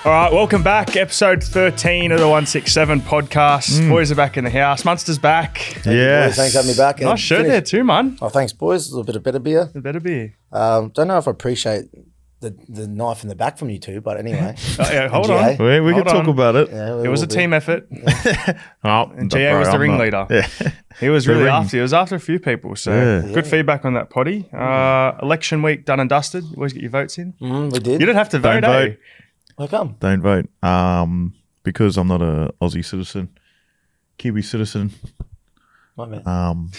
All right, welcome back. Episode 13 of the 167 podcast. Boys are back in the house. Munster's back. Yeah. Thanks for having me back. Nice shirt there too, man. Oh, thanks, boys. A little bit of better beer. A better beer. Don't know if I appreciate the knife in the back from you two, but anyway. Hold GA. on. We can talk about it. Yeah, It was a team effort. And GA bro, was the I'm not- ringleader. Yeah. He was The really ring. after. He was after a few people. So Yeah. good feedback on that potty. Election week done and dusted. You always get your votes in. We did. You don't have to vote, Don't eh? vote. How come? Don't vote. Because I'm not a Aussie citizen, Kiwi citizen. My man.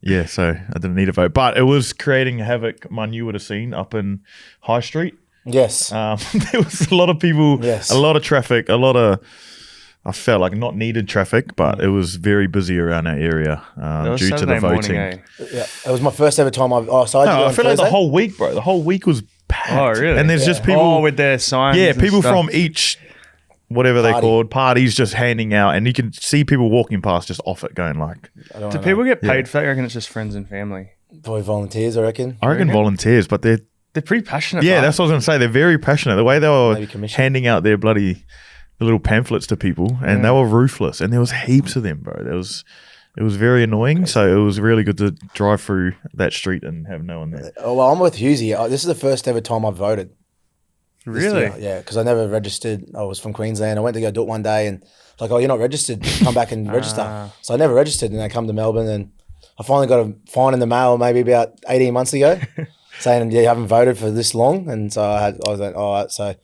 Yeah, so I didn't need a vote. But it was creating havoc, man, you would have seen up in High Street. Yes. There was a lot of people, Yes. a lot of traffic, I felt like not needed traffic, but it was very busy around that area That was due to Saturday the voting. morning, eh? Yeah. It was my first ever time I've... Oh, so No, I feel like the whole week, bro. The whole week was packed. Oh, really? And there's just people... Oh, with their signs. Yeah, and people stuff. from each, whatever they Party. called, parties just handing out. And you can see people walking past just off it going like... Do people get paid for that? I reckon it's just friends and family. Probably volunteers, I reckon. I reckon volunteers, but they're... They're pretty passionate. Yeah, man. that's what I was going to say. They're very passionate. The way they Maybe were commission. handing out their bloody little pamphlets to people, and they were ruthless. And there was heaps of them, bro. It was very annoying. So it was really good to drive through that street and have no one there. Oh, well, I'm with Husey. This is the first ever time I've voted. this Really? year. Yeah, because I never registered. I was from Queensland. I went to go do it one day and like, oh, you're not registered. Come back and register. So I never registered, and I come to Melbourne, and I finally got a fine in the mail maybe about 18 months ago saying, yeah, you haven't voted for this long. And so I was like, all right. So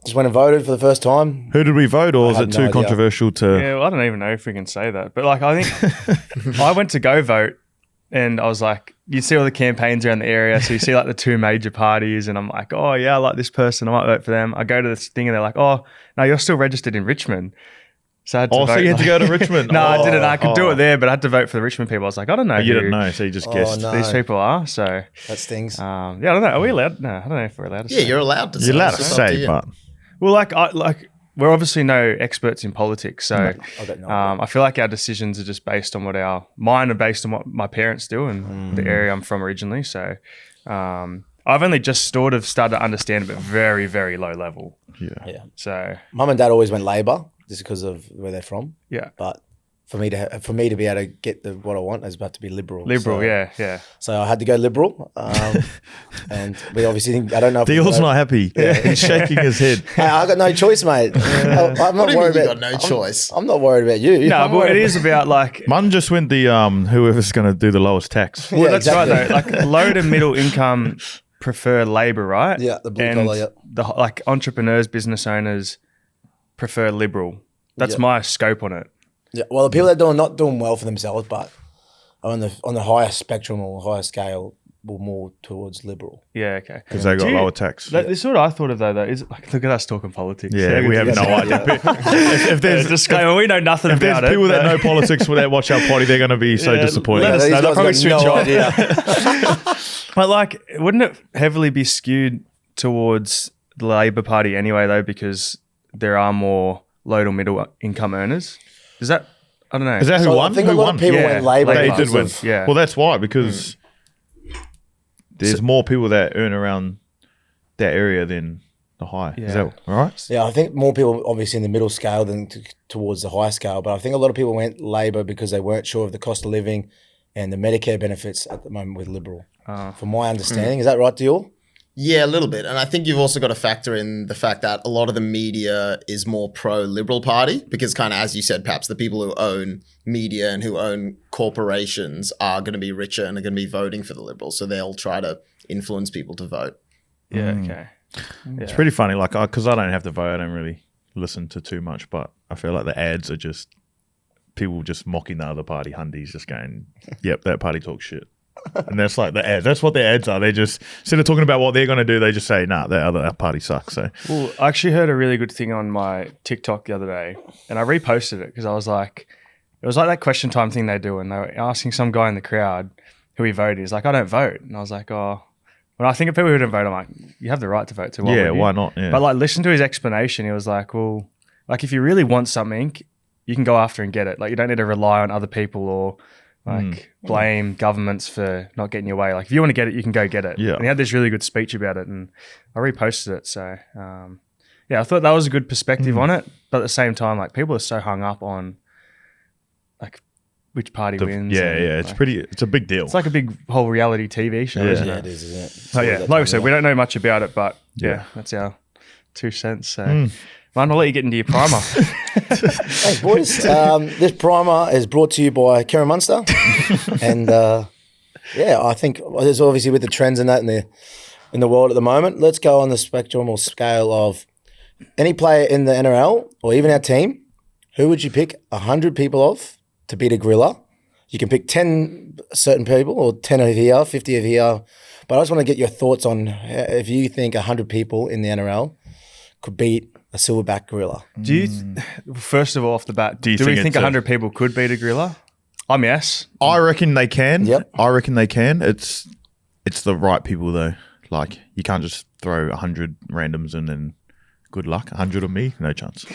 just went and voted for the first time. Who did we vote, or is I it have too no idea. controversial to... Yeah, well, I don't even know if we can say that. But like, I think I went to go vote and I was like, you see all the campaigns around the area. So you see like the two major parties and I'm like, oh yeah, I like this person. I might vote for them. I go to this thing and they're like, oh, no, you're still registered in Richmond. So I had to vote. so you had to go to Richmond? No, I Oh, didn't. I could do oh. it there, but I had to vote for the Richmond people. I was like, I don't know You who didn't know, so you just guessed. no. these people are. So That stings. yeah, I don't know. Are we allowed? No, I don't know if we're allowed to Yeah, say. you're allowed to say. You're allowed to It's up say, you. but... Well, like we're obviously no experts in politics, so I don't know. I feel like our decisions are just based on mine are based on what my parents do and the area I'm from originally. So I've only just sort of started to understand it, but very, very low level. Yeah. So Mum and Dad always went Labor just because of where they're from. yeah, But for me to be able to get what I want, it's about to be Liberal. liberal, So, yeah. So I had to go Liberal, and we obviously I don't know. If Deal's not happy. He's shaking his head. Hey, I got no choice, mate. I'm not What do you mean worried you about. got no choice? I'm not worried about you. No, I'm but worried it is about like. Mun just went the whoever's going to do the lowest tax. Well, Yeah, that's exactly. right though. Like low to middle income prefer Labor, right? Yeah, the blue and collar, yeah. the like entrepreneurs, business owners prefer Liberal. That's Yeah. my scope on it. Yeah, well, the people that are not doing well for themselves, but on the higher spectrum or higher scale, will more towards Liberal. Yeah, okay. Because they got Do you- lower tax. This is what I thought of though. Is like, look at us talking politics. Yeah, we have no idea. If there's disclaimer. We know nothing if there's about people it. that know politics that watch our potty, they're going to be so disappointed. let us These know. They'll guys probably got switch no off. idea. But like, wouldn't it heavily be skewed towards the Labor Party anyway, though, because there are more low to middle income earners? Is that? I don't know. Is that who So won? I think a Who lot won? of people Yeah, went Labor. Labor. They because did win. of- Yeah. Well, that's why, because there's more people that earn around that area than the high. Is Yeah. that right? Yeah, I think more people obviously in the middle scale than towards the high scale, but I think a lot of people went Labor because they weren't sure of the cost of living and the Medicare benefits at the moment with Liberal. From my understanding, is that right, Dyor? Yeah, a little bit. And I think you've also got to factor in the fact that a lot of the media is more pro-Liberal Party because kind of, as you said, perhaps the people who own media and who own corporations are going to be richer and are going to be voting for the Liberals. So they'll try to influence people to vote. yeah. Okay. It's pretty funny, like, because I don't have to vote, I don't really listen to too much, but I feel like the ads are just people just mocking the other party, Hundies, just going, yep, that party talks shit. And that's like the ads. That's what the ads are. They just, instead of talking about what they're going to do, they just say, nah, that other party sucks. So Well, I actually heard a really good thing on my TikTok the other day, and I reposted it because I was like, it was like that question time thing they do, and they were asking some guy in the crowd who he voted. He's like, I don't vote, and I was like, oh. When I think of people who don't vote, I'm like, you have the right to vote, so why yeah, would you? why not? Yeah. But like, listen to his explanation. He was like, well, like if you really want something, you can go after and get it. Like you don't need to rely on other people or like blame governments for not getting your way. Like if you want to get it, you can go get it. Yeah. And he had this really good speech about it, and I reposted it. So Yeah, I thought that was a good perspective on it. But at the same time, like people are so hung up on like which party wins. Yeah, and, yeah. It's a big deal. It's like a big whole reality TV show, Yeah. isn't Yeah, it? it is, isn't it? Oh yeah, like we said, we don't know much about it, but yeah, Yeah. that's our 2 cents. So, man, I'll let you get into your primer. Hey boys, this primer is brought to you by Karen Munster, and yeah, I think there's obviously with the trends in that in the world at the moment. Let's go on the spectrum or scale of any player in the NRL or even our team. Who would you pick 100 people of to beat a gorilla? You can pick 10 certain people or 10 of here, 50 of here. But I just want to get your thoughts on if you think 100 people in the NRL could beat a silverback gorilla. Do you, first of all, off the bat, do we think think it's 100 people could beat a gorilla? I'm yes. I reckon they can. Yep. I reckon they can. It's the right people though. Like you can't just throw 100 randoms in and good luck. 100 of me, no chance.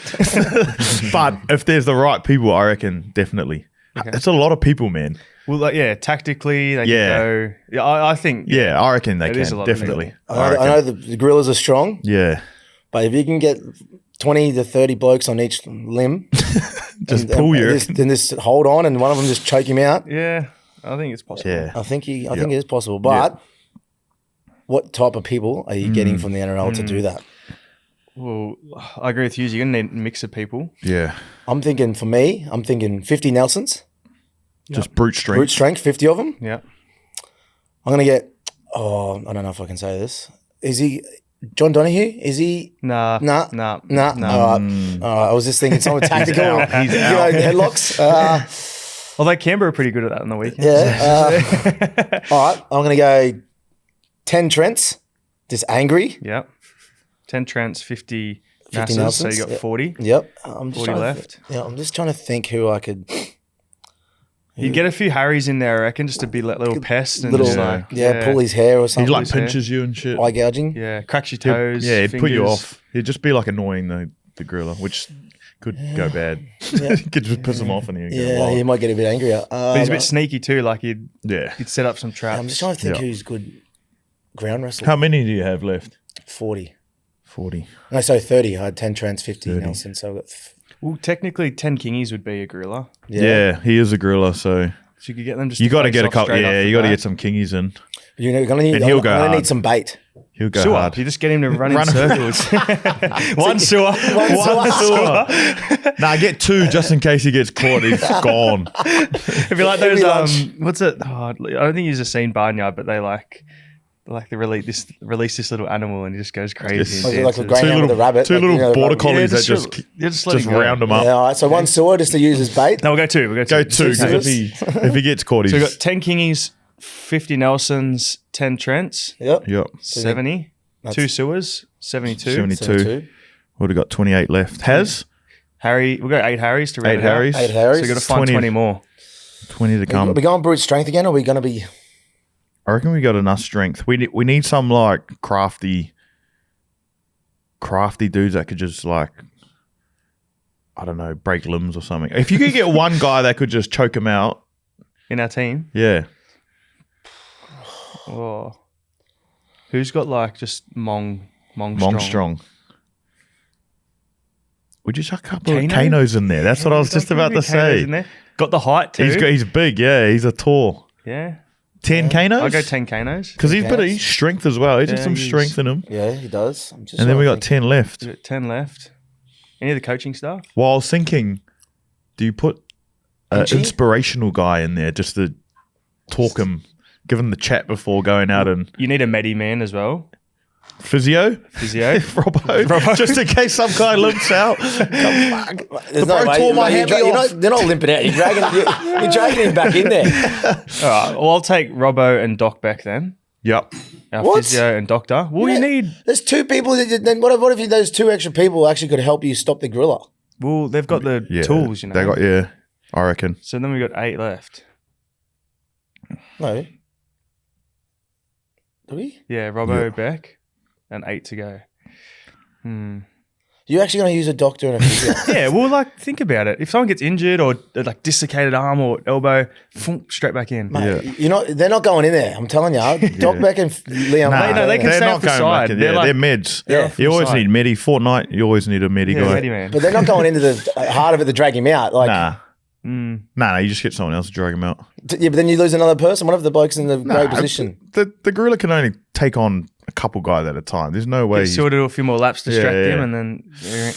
But if there's the right people, I reckon definitely. Okay. It's a lot of people, man. Well, like, yeah, tactically, they Yeah. can go. Yeah, I think. Yeah, I reckon they It is a can. lot of Definitely. I know the gorillas are strong, Yeah. but if you can get 20 to 30 blokes on each limb, Just pull your. then just hold on, and one of them just choke him out. Yeah, I think it's possible. Yeah. I think it is possible. But what type of people are you getting from the NRL to do that? Well, I agree with you. You're going to need a mix of people. Yeah. I'm thinking 50 Nelsons, Just brute strength. brute strength, 50 of them. Yeah. I'm going to get, I don't know if I can say this. Is he John Donahue? Is he? Nah. Nah. Nah. Nah. All right. I was just thinking someone tactical. He's you out. know, headlocks. Although Canberra are pretty good at that on the weekend. Yeah. All right. I'm going to go 10 Trents, just angry. Yep. 10 Trents, 50 50 Nassers, so Nelsons, you got yeah. 40. Yep. I'm just 40 trying left. I'm just trying to think who I could. You get a few Harrys in there, I reckon, just to be like little pests and Little, just like, pull his hair or He something. like his hair. pinches you and shit. Eye gouging. yeah, cracks your toes. Yeah, he'd put you fingers. off. He'd just be like annoying the gorilla, which could go bad. Could just piss him off and he'd go Yeah, wild. he might get a bit angrier. But he's a bit sneaky too, like he'd Yeah. set up some traps. I'm just trying to think Yeah. who's good ground wrestler. How many do you have left? 40. 40. No, so 30. I had 10 Trents, 50 30. Nelson. So I've got Well, technically, 10 kingies would be a gorilla. Yeah. He is a gorilla, so So you could get them just you to got to face get a off couple. straight Yeah, off the you got to bat. get some kingies in. You're gonna need. And he'll I'm go gonna hard. need some bait. He'll go Sewer. hard. You just get him to run in Run- circles. One sewer. One sewer. Nah, get two just in case he gets caught. He's gone. It'd be like Every those. lunch. What's it? Oh, I don't think he's a seen barnyard, but they they release this little animal and he just goes crazy. and Like a dances. greyhound with a rabbit. Two like, little you know, border like- collies that just just let just him go. round them up. Yeah, all right. So one sewer just to use as bait. No, we'll go two. We'll go two. Go two, because if he gets caught, So we've he's got 10 kingies, 50 Nelsons, 10 Trents, Yep. yep. 70, That's- 2 sewers, 72. 72. Would have got 28 left. Has Harry, we've got 8 Harrys to round 8 it out. Harrys. 8 So Harrys. we've got to find 20. 20 more. 20 to Are come. we going brute strength again, or are we going to be? I reckon we got enough strength. We need some like crafty dudes that could just like, I don't know, break limbs or something. If you could get one guy that could just choke him out, In our team. yeah. Oh. Who's got like just Mong Strong. Would you chuck a couple Kano? of Kanos in there? That's what I was just about to say. Got the height too. He's big, yeah. He's a tall. Yeah. 10 Kanos? I'll go 10 Kanos. Because he's Kanos. he's strength as well. He's just Yeah, some he's- strength in him. Yeah, he does. I'm just And then we trying got to 10 left. We've got 10 left. Any of the coaching staff? Well, I was thinking, do you put an Inchi? inspirational guy in there just to talk him, give him the chat before going out and You need a medi man as well. physio? Physio. Robbo. Just in case some guy limps out. think. There's bro tore my hammy off. They're not limping out. You're dragging him back in there. All right. Well, I'll take Robbo and Doc Beck then. Yep. Our What? physio and doctor. Well, Yeah. you need. There's two people. Then what if those two extra people actually could help you stop the gorilla? Well, they've got the Yeah. tools, you know. They got, yeah, I reckon. So then we got 8 left. No. Do we? Yeah, Robbo, Beck, and 8 to go. You You're actually going to use a doctor and a physio? Yeah, well, like, think about it. If someone gets injured or like dislocated arm or elbow, straight back in. Mate, they're not going in there. I'm telling you. Doc Beck and Liam. No, they can they're stay not off the going side. back in. They're Yeah, like- they're mids. Yeah. You always Side. need midi. Fortnight, you always need a midi Yeah, guy. Eddie, man. But they're not going into the heart of it to drag him out. Like, Nah, you just get someone else to drag him out. yeah, but then you lose another person. One of the blokes in the great position. The gorilla can only take on a couple guys at a time. There's no way. Get sorted a few more laps, distract Yeah, him, yeah. and then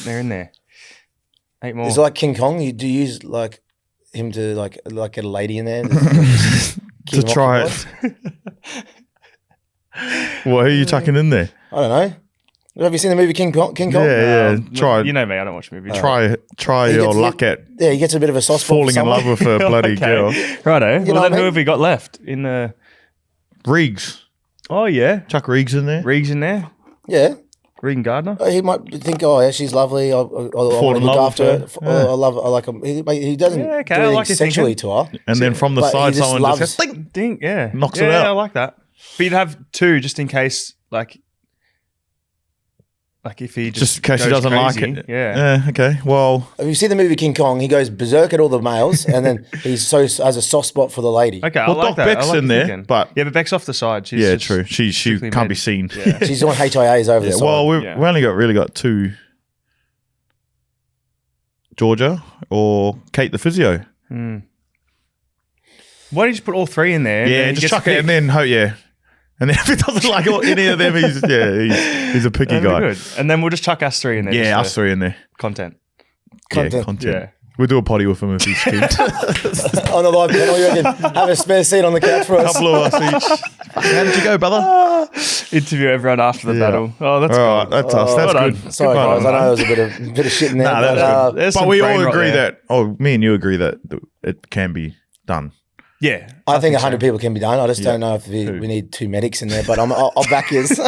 they're in there. 8 more. Is it like King Kong? Do you use like him to like get a lady in there to try it. What, who are you tucking in there? I don't know. Have you seen the movie King Kong? Yeah. Try You know me, I don't watch movies. try He your gets- luck at Yeah, he gets a bit of a soft spot for falling in someone. love with a bloody girl. Righto. know Well, what then I who mean? have we got left in the? Riggs. Oh yeah, Chuck Riggs in there. Reeves in there. Yeah. Regan Gardner. He might think, oh yeah, she's lovely. I want to in look love after with her. her. I love. I like him. He doesn't Yeah, okay, do I anything like your sexually thinking. to her. And then from the But he side, just someone loves- just goes, "Ding!" Ding, yeah, Knocks yeah, it out. I like that. But you'd have 2 just in case, like if he just in case he goes doesn't like crazy. it. Yeah. Okay. Well, Have you seen the movie King Kong? He goes berserk at all the males, and then has a soft spot for the lady. Okay. I Well, like Doc that. Beck's I like in your there, thinking. but- yeah, but Beck's off the side. She's yeah, just true. She strictly can't be mid. seen. Yeah. She's doing HIAs over the side. Well, we Yeah. only really got 2. Georgia or Kate the physio. Why don't you just put all 3 in there? Yeah, and just chuck it and then hope, yeah. And then if he doesn't like any of them, he's a picky guy. Good. And then we'll just chuck us 3 in there. Yeah, just us 3 in there. for content. Content. Yeah, content. Yeah. We'll do a potty with him if he's keen. On the live panel, you reckon? Have a spare seat on the couch for us. Couple of us each. How did you go, brother? Interview everyone after the Yeah. battle. Oh, that's All right, cool. that's us. That's well good. done. Sorry, Good one, guys. I know man. there was a bit of shit in there. Nah, but, that's good. There's But some we brain all rot agree there. me and you agree that it can be done. Yeah. I think so. 100 people can be done. I just don't know if we need 2 medics in there, but I'll back you. Just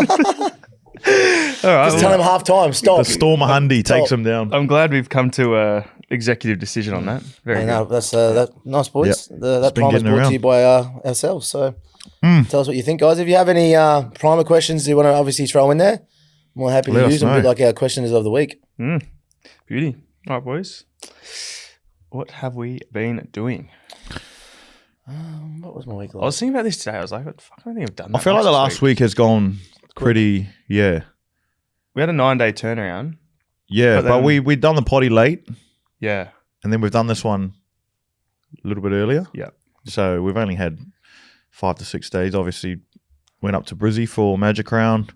All right. tell well, him half time. Stop. The Storm Hundy takes Stop. him down. I'm glad we've come to a executive decision on that. Very Yeah, good. no, that's that nice, boys. That been primer is getting brought to around. you by ourselves. So tell us what you think, guys. If you have any primer questions you want to obviously throw in there, we're happy Let to us use them. know. Like our questions of the week. Beauty. All right, boys. What have we been doing? What was my week I like? was thinking about this today. I was like, what the fuck, I don't think I've done that. I feel like much the this last week has gone pretty, yeah. We had a 9-day turnaround. Yeah, But but then- we'd done the potty late, Yeah. and then we've done this one a little bit earlier. Yeah. So we've only had 5 to 6 days. Obviously, went up to Brizzy for Magic Round.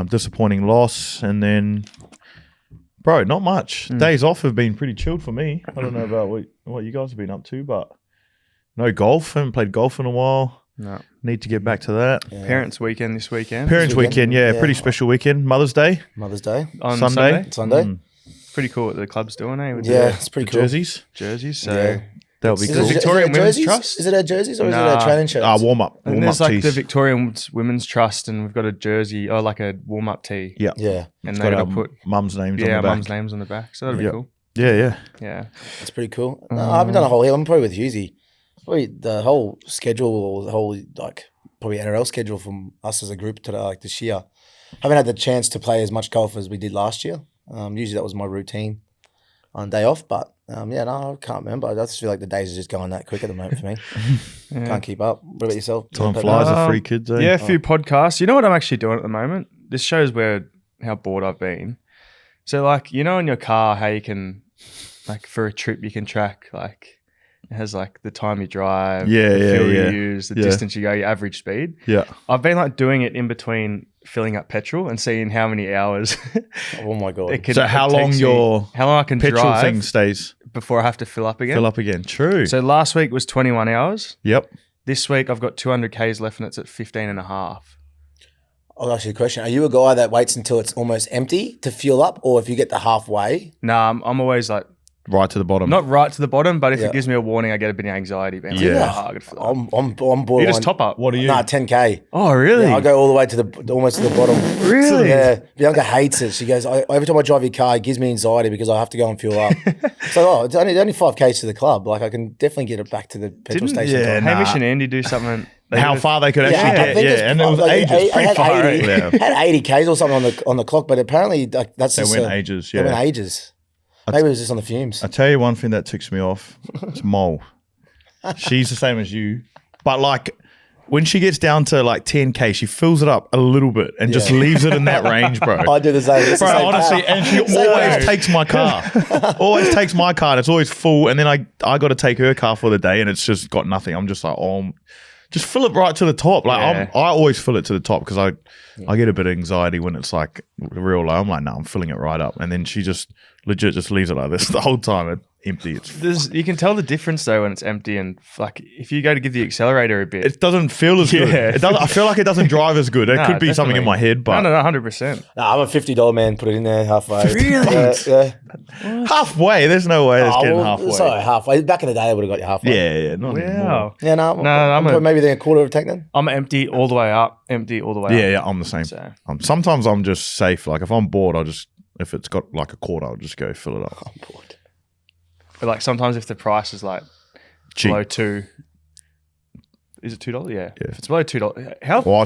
Disappointing loss. And then, bro, not much. Days off have been pretty chilled for me. I don't know about what you guys have been up to, but no golf. Haven't played golf in a while. No. Need to get back to that. Parents' weekend this weekend. Parents' weekend, yeah, Yeah. pretty special weekend. Mother's Day, Mother's Day, on Sunday. Sunday. Pretty cool what the club's doing, eh? With Yeah, the it's pretty cool. jerseys. jerseys. So Yeah. That'll be Is cool. it- Victorian is it our Women's jerseys? Trust? Is it our jerseys or is it Nah. our training shirts? Warm up. and Warm there's up like the tees. Victorian Women's Trust, and we've got a jersey or like a warm up tee. Yeah. Yeah, And It's they're got gonna our put mum's names our on the back. mum's names on the back. So that'll be Yep. cool. Yeah. Yeah. it's pretty cool. No, I haven't done a whole heap. I'm probably with Husey. Probably the whole schedule or the whole probably NRL schedule from us as a group today, like this year. Haven't had the chance to play as much golf as we did last year. Usually that was my routine on day off, but I can't remember. I just feel like the days are just going that quick at the moment for me. Can't keep up. What about yourself? Time Pep? flies with 3 kids, eh? Yeah, a few podcasts. You know what I'm actually doing at the moment? This shows how bored I've been. So like, you know, in your car, how you can, like for a trip, you can track like, it has like the time you drive, Yeah, the yeah, fuel yeah. you use, the Yeah. distance you go, your average speed. Yeah. I've been like doing it in between filling up petrol and seeing how many hours Oh my god! it can. So how it long takes your me, how long I can petrol drive thing stays? before I have to fill up again. Fill up again. True. So last week was 21 hours. Yep. This week I've got 200 Ks left and it's at 15 and a half. I'll ask you a question. Are you a guy that waits until it's almost empty to fuel up, or if you get to halfway? Nah, I'm always like, Right to the bottom. not right to the bottom, but if Yeah. it gives me a warning, I get a bit of anxiety. Being like, Yeah. "Oh, I gotta fill up." I'm borderline. You just top up. What are you? Nah, 10K. Oh, really? Yeah, I go all the way to the almost to the bottom. Really? Yeah. Bianca hates it. She goes, every time I drive your car, it gives me anxiety because I have to go and fuel up. So, it's only 5Ks to the club. Like, I can definitely get it back to the petrol Didn't station. yeah, time. nah. Hamish and Andy do something how far they could actually I get. think it's Yeah, and it was like, ages. it had far, 80, yeah. had 80 Ks or something on the clock, but apparently like, that's They just went ages. They went Yeah. ages. Maybe it was just on the fumes. I tell you one thing that ticks me off. It's Mole. She's the same as you, but like when she gets down to like 10K, she fills it up a little bit and just leaves it in that range, bro. I do the same. It's the Bro, same honestly, power. and she always takes my car. Always takes my car, and it's always full. And then I got to take her car for the day, and it's just got nothing. I'm just like, just fill it right to the top. Like Yeah. I always fill it to the top because I get a bit of anxiety when it's like real low. I'm like, no, I'm filling it right up, and then she just legit just leaves it like this the whole time. It's empty. You can tell the difference though when it's empty and like if you go to give the accelerator a bit. It doesn't feel as good. Yeah. It doesn't. I feel like it doesn't drive as good. It Nah, could be something in definitely. my head, but no, 100%. Nah, I'm a $50 man. Put it in there halfway. Really? Yeah. halfway. There's no way it's getting halfway. Sorry, halfway. Back in the day, I would have got you halfway. Yeah, not anymore. Wow. Yeah, no. I'm maybe then a quarter of a tank then. I'm empty all the way up, empty all the way up. Yeah, I'm the same. So Sometimes I'm just safe. Like if I'm bored, if it's got like a quarter, I'll just go fill it up. I'm bored. but like sometimes if the price is like Cheap. below $2, is it $2? Yeah. Yeah. If it's below $2, how Well,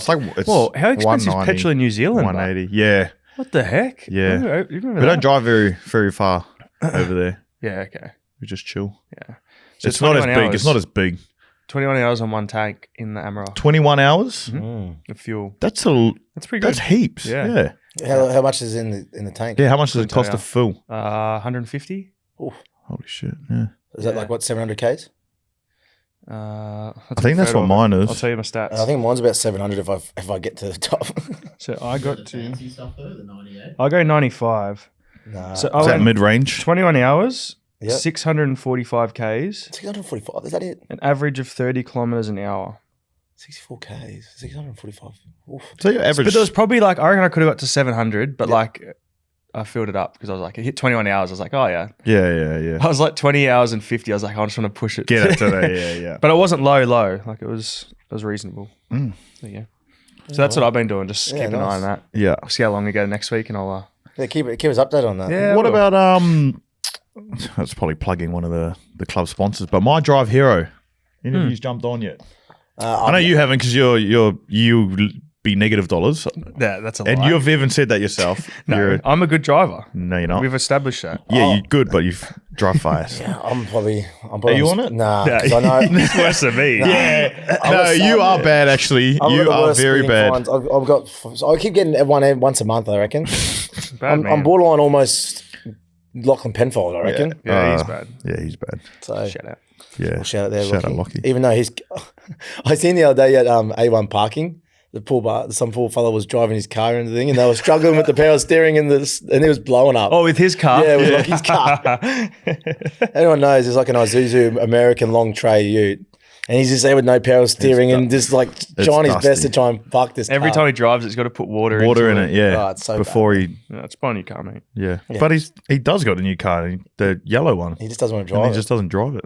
how expensive is 190, petrol in New Zealand? Like? 180. Yeah, What the heck? Yeah. You remember we that? don't drive very far over there. Yeah, okay. We just chill. Yeah. It's not as 21 big. It's not as big. 21 hours on one tank in the Amarok 21 hours. of fuel. That's That's pretty good. That's heaps. Yeah. Yeah. How much is in the tank? How much does it cost tell to fill? 150. Holy shit. Yeah. Is that like what 700 Ks? I think that's what mine I'll is. tell you my stats. I think mine's about 700 if I get to the top. So I got to. Fancy stuff though, the 98. I go 95. Nah. So Is I that went mid range? 21 hours, Yep. 645 Ks, 645. Is that it? an average of 30 kilometers an hour. 64 Ks. 645. Oof. So your average. But there was probably like, I reckon I could have got to 700, but like I filled it up because I was like, it hit 21 hours. I was like, oh yeah. yeah. I was like 20 hours and 50. I was like, I just want to push it. Get it to that. Yeah. But it wasn't low. Like it was reasonable. Mm. So, yeah. So that's what I've been doing. Just Yeah, keep an eye on nice. that. Yeah. I'll see how long we go next week and I'll. Yeah, keep us updated on that. Yeah. What I will. about that's probably plugging one of the club sponsors, but My Drive Hero. Any of you's jumped on yet? I know you haven't because you be negative dollars, Yeah, that's a lie. and you've even said that yourself. No, I'm a good driver. No, you're not. We've established that. Yeah, you're good, but you drive fast. Yeah, I'm probably. Are you on it? Nah, because I know. It's worse than me. Yeah, I no, was, you are bad. Actually, I'm you the are worst very speeding bad. fines. I've got. So I keep getting one once a month. I reckon. Bad man. I'm borderline almost Lachlan Penfold. I reckon. Yeah, he's bad. Yeah, he's bad. So Shout out. Yeah, shout out there, shout out Lockie. Lockie. Even though he's, I seen the other day at A1 parking. Some poor fellow was driving his car and everything, and they were struggling with the power steering and he was blowing up. Oh, with his car? Yeah, with Lockie's car. Everyone knows it's like an Isuzu American long tray ute. And he's just there with no power steering and just like trying his best dusty. to try and fuck this Every car. time he drives, it's got to put water Water in into it. Yeah, Oh, it's so before he. Yeah, it's fine, you can't, mate. Yeah. But he does got a new car, the yellow one. He just doesn't want to And drive he just doesn't drive it.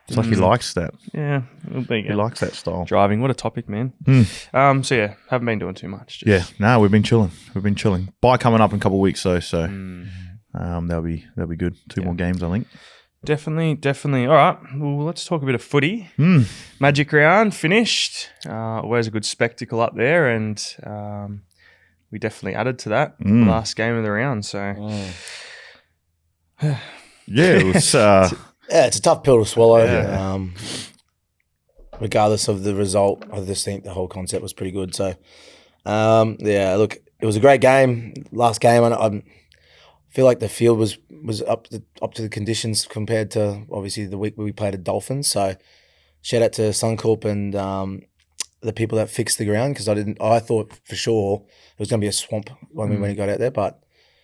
It's like he likes that. Yeah, well, there you He go. likes that style. Driving, what a topic, man. So yeah, haven't been doing too much. Just, Yeah, no, we've been chilling. Bye coming up in a couple of weeks though, so that'll be good. Two more games, I think. Definitely. All right, well, let's talk a bit of footy. Magic round finished. Always a good spectacle up there, and we definitely added to that the last game of the round. So Yeah, it was. Yeah, it's a tough pill to swallow. Yeah. Regardless of the result, I just think the whole concept was pretty good. So, yeah, look, it was a great game. Last game, I feel like the field was up to the conditions compared to obviously the week where we played the Dolphins. So, shout out to Suncorp and the people that fixed the ground because I thought for sure it was going to be a swamp when we got out there, but.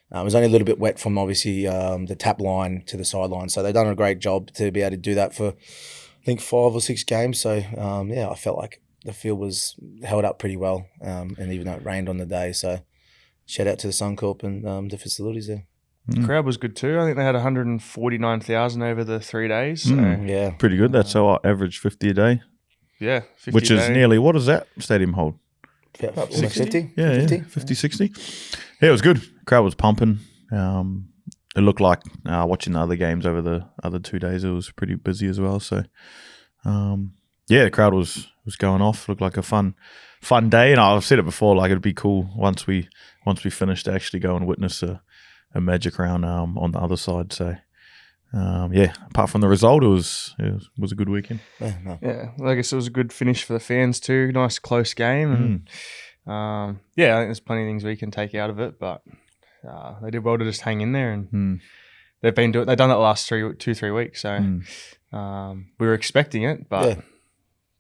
It was only a little bit wet from obviously the tap line to the sideline. So they've done a great job to be able to do that for, I think, 5 or 6 games. So, yeah, I felt like the field was held up pretty well, and even though it rained on the day. So shout out to the Suncorp and the facilities there. the crowd was good too. I think they had 149,000 over the 3 days. So Yeah. pretty good. That's our average 50 a day, yeah, 50 which is day. nearly, what does that stadium hold? Almost 60? 50? Yeah, 50? yeah, 50, 60. Yeah, it was good. Crowd was pumping. It looked like watching the other games over the other 2 days, it was pretty busy as well. So, yeah, the crowd was going off. Looked like a fun day, and I've said it before. Like it'd be cool once we finish to actually go and witness a magic round on the other side. So. Apart from the result, it was a good weekend. Yeah, I guess it was a good finish for the fans too. Nice close game, and I think there's plenty of things we can take out of it. But they did well to just hang in there, and they've done that the last 2-3 weeks. So we were expecting it, but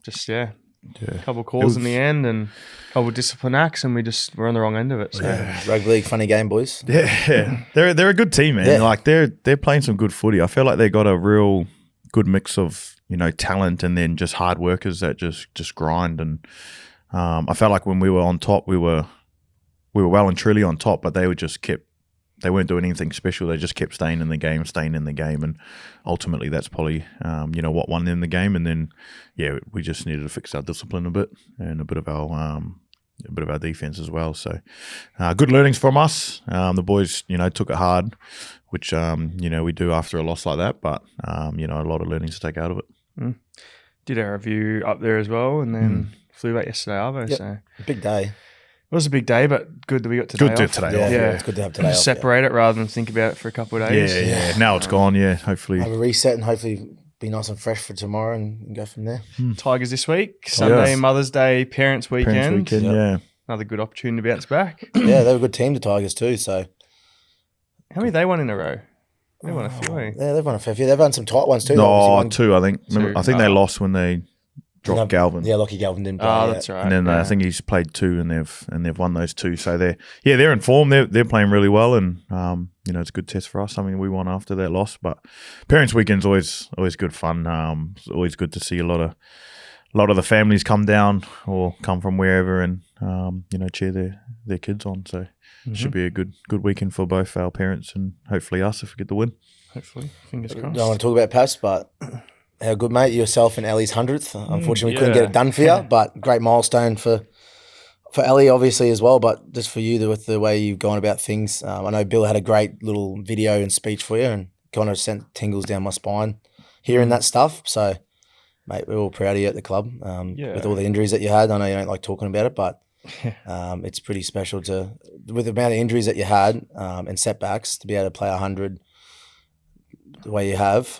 just a couple of calls in the end and a couple of discipline acts, and we're on the wrong end of it. So. Yeah. Rugby league, funny game, boys. Yeah, they're a good team, man. Yeah. Like they're playing some good footy. I feel like they got a real good mix of talent and then just hard workers that just grind. And I felt like when we were on top, we were well and truly on top, but they weren't doing anything special. They just kept staying in the game, and ultimately that's probably what won them the game. And then we just needed to fix our discipline a bit and a bit of our defense as well. So good learnings from us. The boys took it hard, which we do after a loss like that. But a lot of learnings to take out of it. Did our review up there as well, and then flew back yesterday, Arvo. Yep. So Big day. it was a big day, but good that we got today Good to off. have today off. Yeah, it's good to have today off. Separate it rather than think about it for a couple of days. Yeah. Now it's gone. Yeah, hopefully. Have a reset and hopefully be nice and fresh for tomorrow and go from there. Tigers this week, Sunday, Yes. Mother's Day, Parents' Weekend. Parents' weekend, yeah. Another good opportunity to bounce back. Yeah, they're a good team, the Tigers too. So How many they won in a row? They won a few. Eh? yeah, they've won a fair few. They've won some tight ones too. No, Obviously, 2, I think. Two. I think they lost when they dropped Galvin. Yeah, Lockie Galvin didn't play. Oh, yeah. that's right. And then I think he's played 2 and they've won those 2. So they're in form. They're playing really well, and it's a good test for us. Something we won after that loss. But Parents' Weekend's always good fun. It's always good to see a lot of the families come down or come from wherever and cheer their kids on. So it should be a good weekend for both our parents and hopefully us if we get the win. Hopefully, fingers I crossed. don't want to talk about Paps, but how good, mate. Yourself and Ellie's 100th. Unfortunately, we couldn't get it done for you, but great milestone for Ellie, obviously, as well, but just for you with the way you've gone about things. I know Bill had a great little video and speech for you and kind of sent tingles down my spine hearing that stuff. So, mate, we're all proud of you at the club with all the injuries that you had. I know you don't like talking about it, but it's pretty special with the amount of injuries that you had and setbacks, to be able to play 100 the way you have.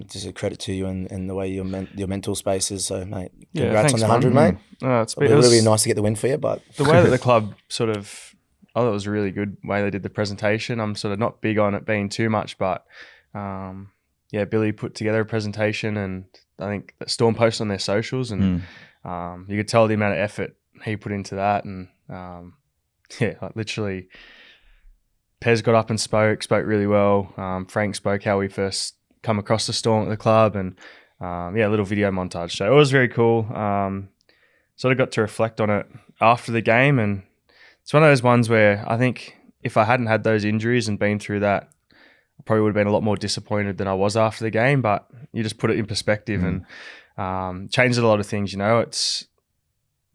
Just a credit to you and the way your mental space is. So, mate, congrats on the 100, mate. It's It'll be really nice to get the win for you. But the way that the club I thought it was a really good way they did the presentation. I'm sort of not big on it being too much, but Billy put together a presentation, and I think that Storm posted on their socials, and you could tell the amount of effort he put into that, and literally. Pez got up and spoke really well. Frank spoke how we first come across the Storm at the club, and a little video montage. So it was very cool. Sort of got to reflect on it after the game, and it's one of those ones where I think if I hadn't had those injuries and been through that, I probably would have been a lot more disappointed than I was after the game. But you just put it in perspective and changed a lot of things. It's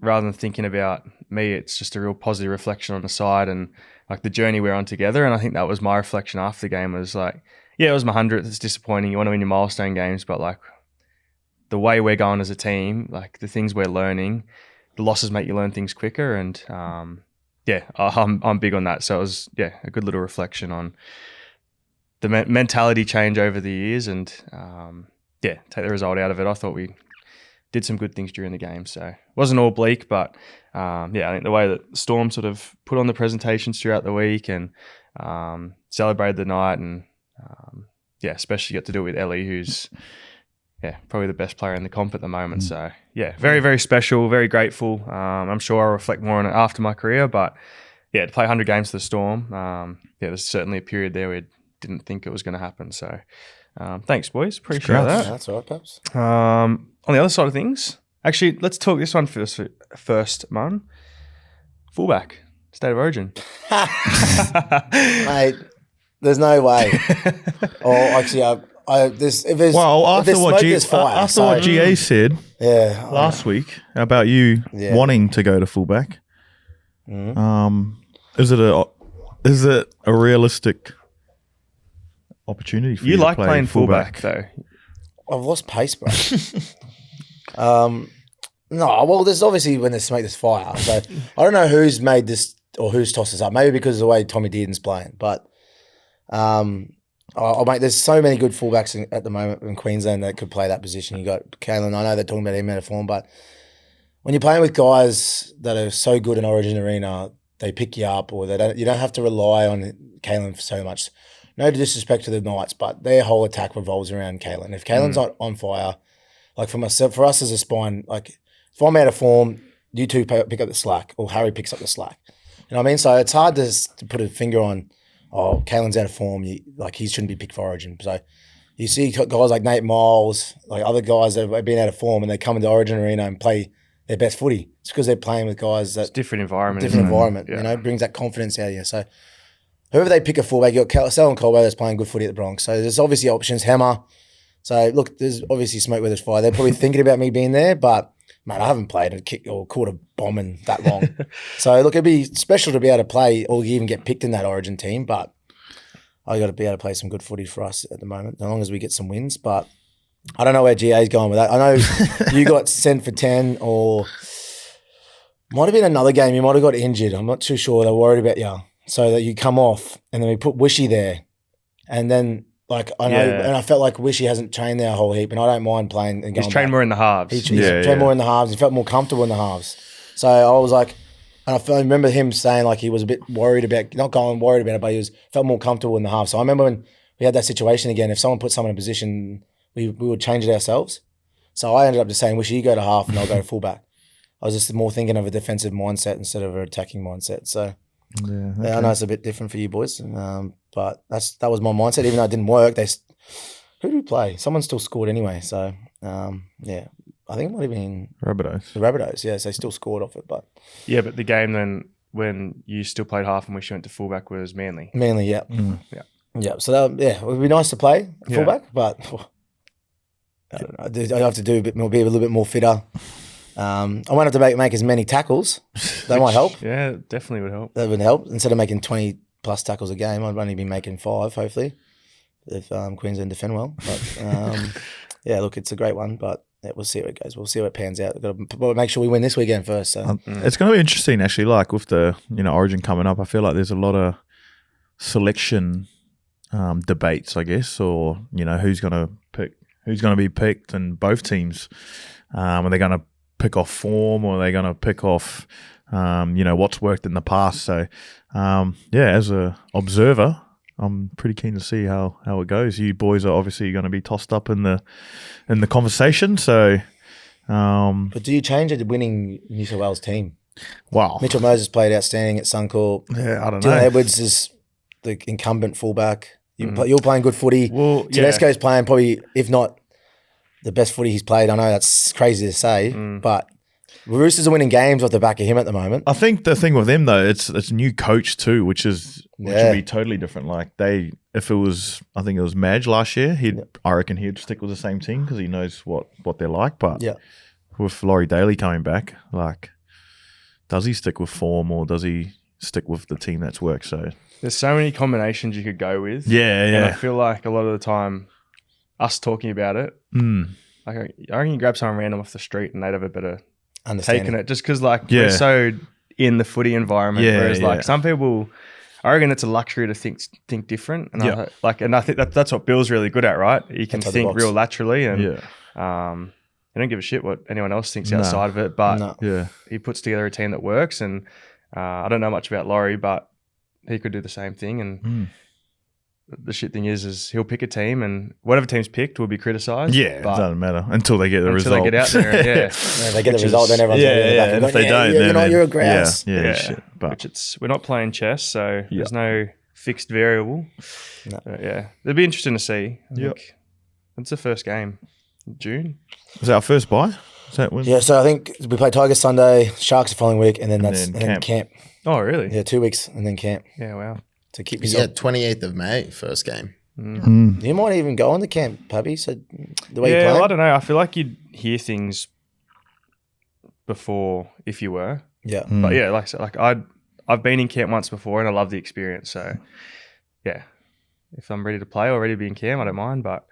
rather than thinking about me, it's just a real positive reflection on the side and like the journey we're on together. And I think that was my reflection after the game was like, it was my 100th. It's disappointing. You want to win your milestone games, but like the way we're going as a team, like the things we're learning, the losses make you learn things quicker. And I'm big on that. So it was, a good little reflection on the mentality change over the years and, take the result out of it. I thought we did some good things during the game. So it wasn't all bleak, but I think the way that Storm sort of put on the presentations throughout the week and celebrated the night and especially got to do it with Ellie, who's probably the best player in the comp at the moment. So very, very special, very grateful. I'm sure I'll reflect more on it after my career, but to play 100 games for the Storm, there's certainly a period there where we didn't think it was going to happen. So thanks, boys. Appreciate that. That's all right, Paps. On the other side of things, actually, let's talk this one first, Mun. Fullback, State of Origin. Mate, there's no way. Actually, if there's after smoke, what there's fire. what GA said last week about you wanting to go to fullback, is it a realistic opportunity for you? You to like play playing fullback though. I've lost pace, bro. No, well, there's obviously when there's smoke, there's fire. So I don't know who's made this or who's tossed this up. Maybe because of the way Tommy Dearden's playing. But there's so many good fullbacks at the moment in Queensland that could play that position. You got Kalen. I know they're talking about him out of form, but when you're playing with guys that are so good in Origin Arena, they pick you up, or you don't have to rely on Kalen for so much. No disrespect to the Knights, but their whole attack revolves around Kalen. If Kalen's not on fire, like for us as a spine, like if I'm out of form, you two pick up the slack, or Harry picks up the slack. You know what I mean? So it's hard to put a finger on, Kalen's out of form, he shouldn't be picked for Origin. So you see guys like Nate Miles, like other guys that have been out of form, and they come into Origin Arena and play their best footy. It's because they're playing with guys that... It's different environment. Yeah. Brings that confidence out of you. So whoever they pick a fullback, you got Sal and Colbo that's playing good footy at the Bronx. So there's obviously options. Hammer. So look, there's obviously smoke where there's fire. They're probably thinking about me being there, but man, I haven't played a kick or caught a bomb in that long. So look, it'd be special to be able to play or even get picked in that Origin team, but I got to be able to play some good footy for us at the moment, as long as we get some wins. But I don't know where GA's going with that. I know you got sent for 10, or might have been another game. You might have got injured. I'm not too sure. They're worried about you. So that you come off, and then we put Wishy there. And then, like, I know, and I felt like Wishy hasn't trained there a whole heap, and I don't mind playing and going He's trained more in the halves. He's trained more in the halves. He felt more comfortable in the halves. So I was like, and I remember him saying like he was a bit worried about, not going worried about it, but he felt more comfortable in the half. So I remember when we had that situation again, if someone put someone in a position, we would change it ourselves. So I ended up just saying, Wishy, you go to half and I'll go to fullback. I was just more thinking of a defensive mindset instead of an attacking mindset. So yeah, I know it's a bit different for you boys, but that was my mindset. Even though it didn't work, who did we play? Someone still scored anyway. So yeah, I think it might have been Rabbitohs. The Rabbitohs, yeah. So they still scored off it, but but the game then when you still played half and we went to fullback was Manly. Manly, yeah, yeah. So it would be nice to play fullback, but I don't know. I have to do a bit more, be a little bit more fitter. I won't have to make as many tackles. That might help. Yeah, definitely would help. That would help. Instead of making 20 plus tackles a game, I'd only be making 5, hopefully, if Queensland defend well. But yeah, look, it's a great one, but we'll see how it goes. We'll see how it pans out. We've got to make sure we win this weekend first. So it's going to be interesting, actually. Like with the Origin coming up, I feel like there's a lot of selection debates, I guess, or who's going to be picked, and both teams are they going to pick off form, or are they going to pick off what's worked in the past. So as a observer, I'm pretty keen to see how it goes. You boys are obviously going to be tossed up in the conversation. So, but do you change a winning New South Wales team? Wow, Mitchell Moses played outstanding at Suncorp. Yeah, I don't know. Dylan Edwards is the incumbent fullback. You're playing good footy. Well, Tedesco's playing probably, if not the best footy he's played. I know that's crazy to say, but Roosters are winning games off the back of him at the moment. I think the thing with him though, it's a new coach too, which would be totally different. Like I think it was Madge last year. I reckon he'd stick with the same team because he knows what they're like. But with Laurie Daly coming back, like, does he stick with form or does he stick with the team that's worked? So there's so many combinations you could go with. Yeah. And I feel like a lot of the time, us talking about it, like I reckon you grab someone random off the street and they'd have a better taking it, just because we're so in the footy environment. Whereas some people, I reckon it's a luxury to think different, and I think that's what Bill's really good at, right? He can think real laterally, and he don't give a shit what anyone else thinks outside of it. But he puts together a team that works, and I don't know much about Laurie, but he could do the same thing. And the shit thing is he'll pick a team, and whatever team's picked will be criticised. Yeah, it doesn't matter until they get the result. Until they get out there, they get the result, then everyone's going to be back. And if they don't, you're a grouse. Shit. But we're not playing chess, so there's no fixed variable. No. It'd be interesting to see. It's the first game in June. Is that our first bye? Is that when? Yeah, so I think we play Tigers Sunday, Sharks the following week, and then camp. Oh, really? Yeah, 2 weeks, and then camp. Yeah, wow. To keep yourself. 28th of May, first game. You might even go on the camp, Pappy. So the way you play. Well, I don't know. I feel like you'd hear things before if you were. Yeah. But yeah, like I said, I've been in camp once before and I love the experience. So yeah, if I'm ready to play or ready to be in camp, I don't mind. But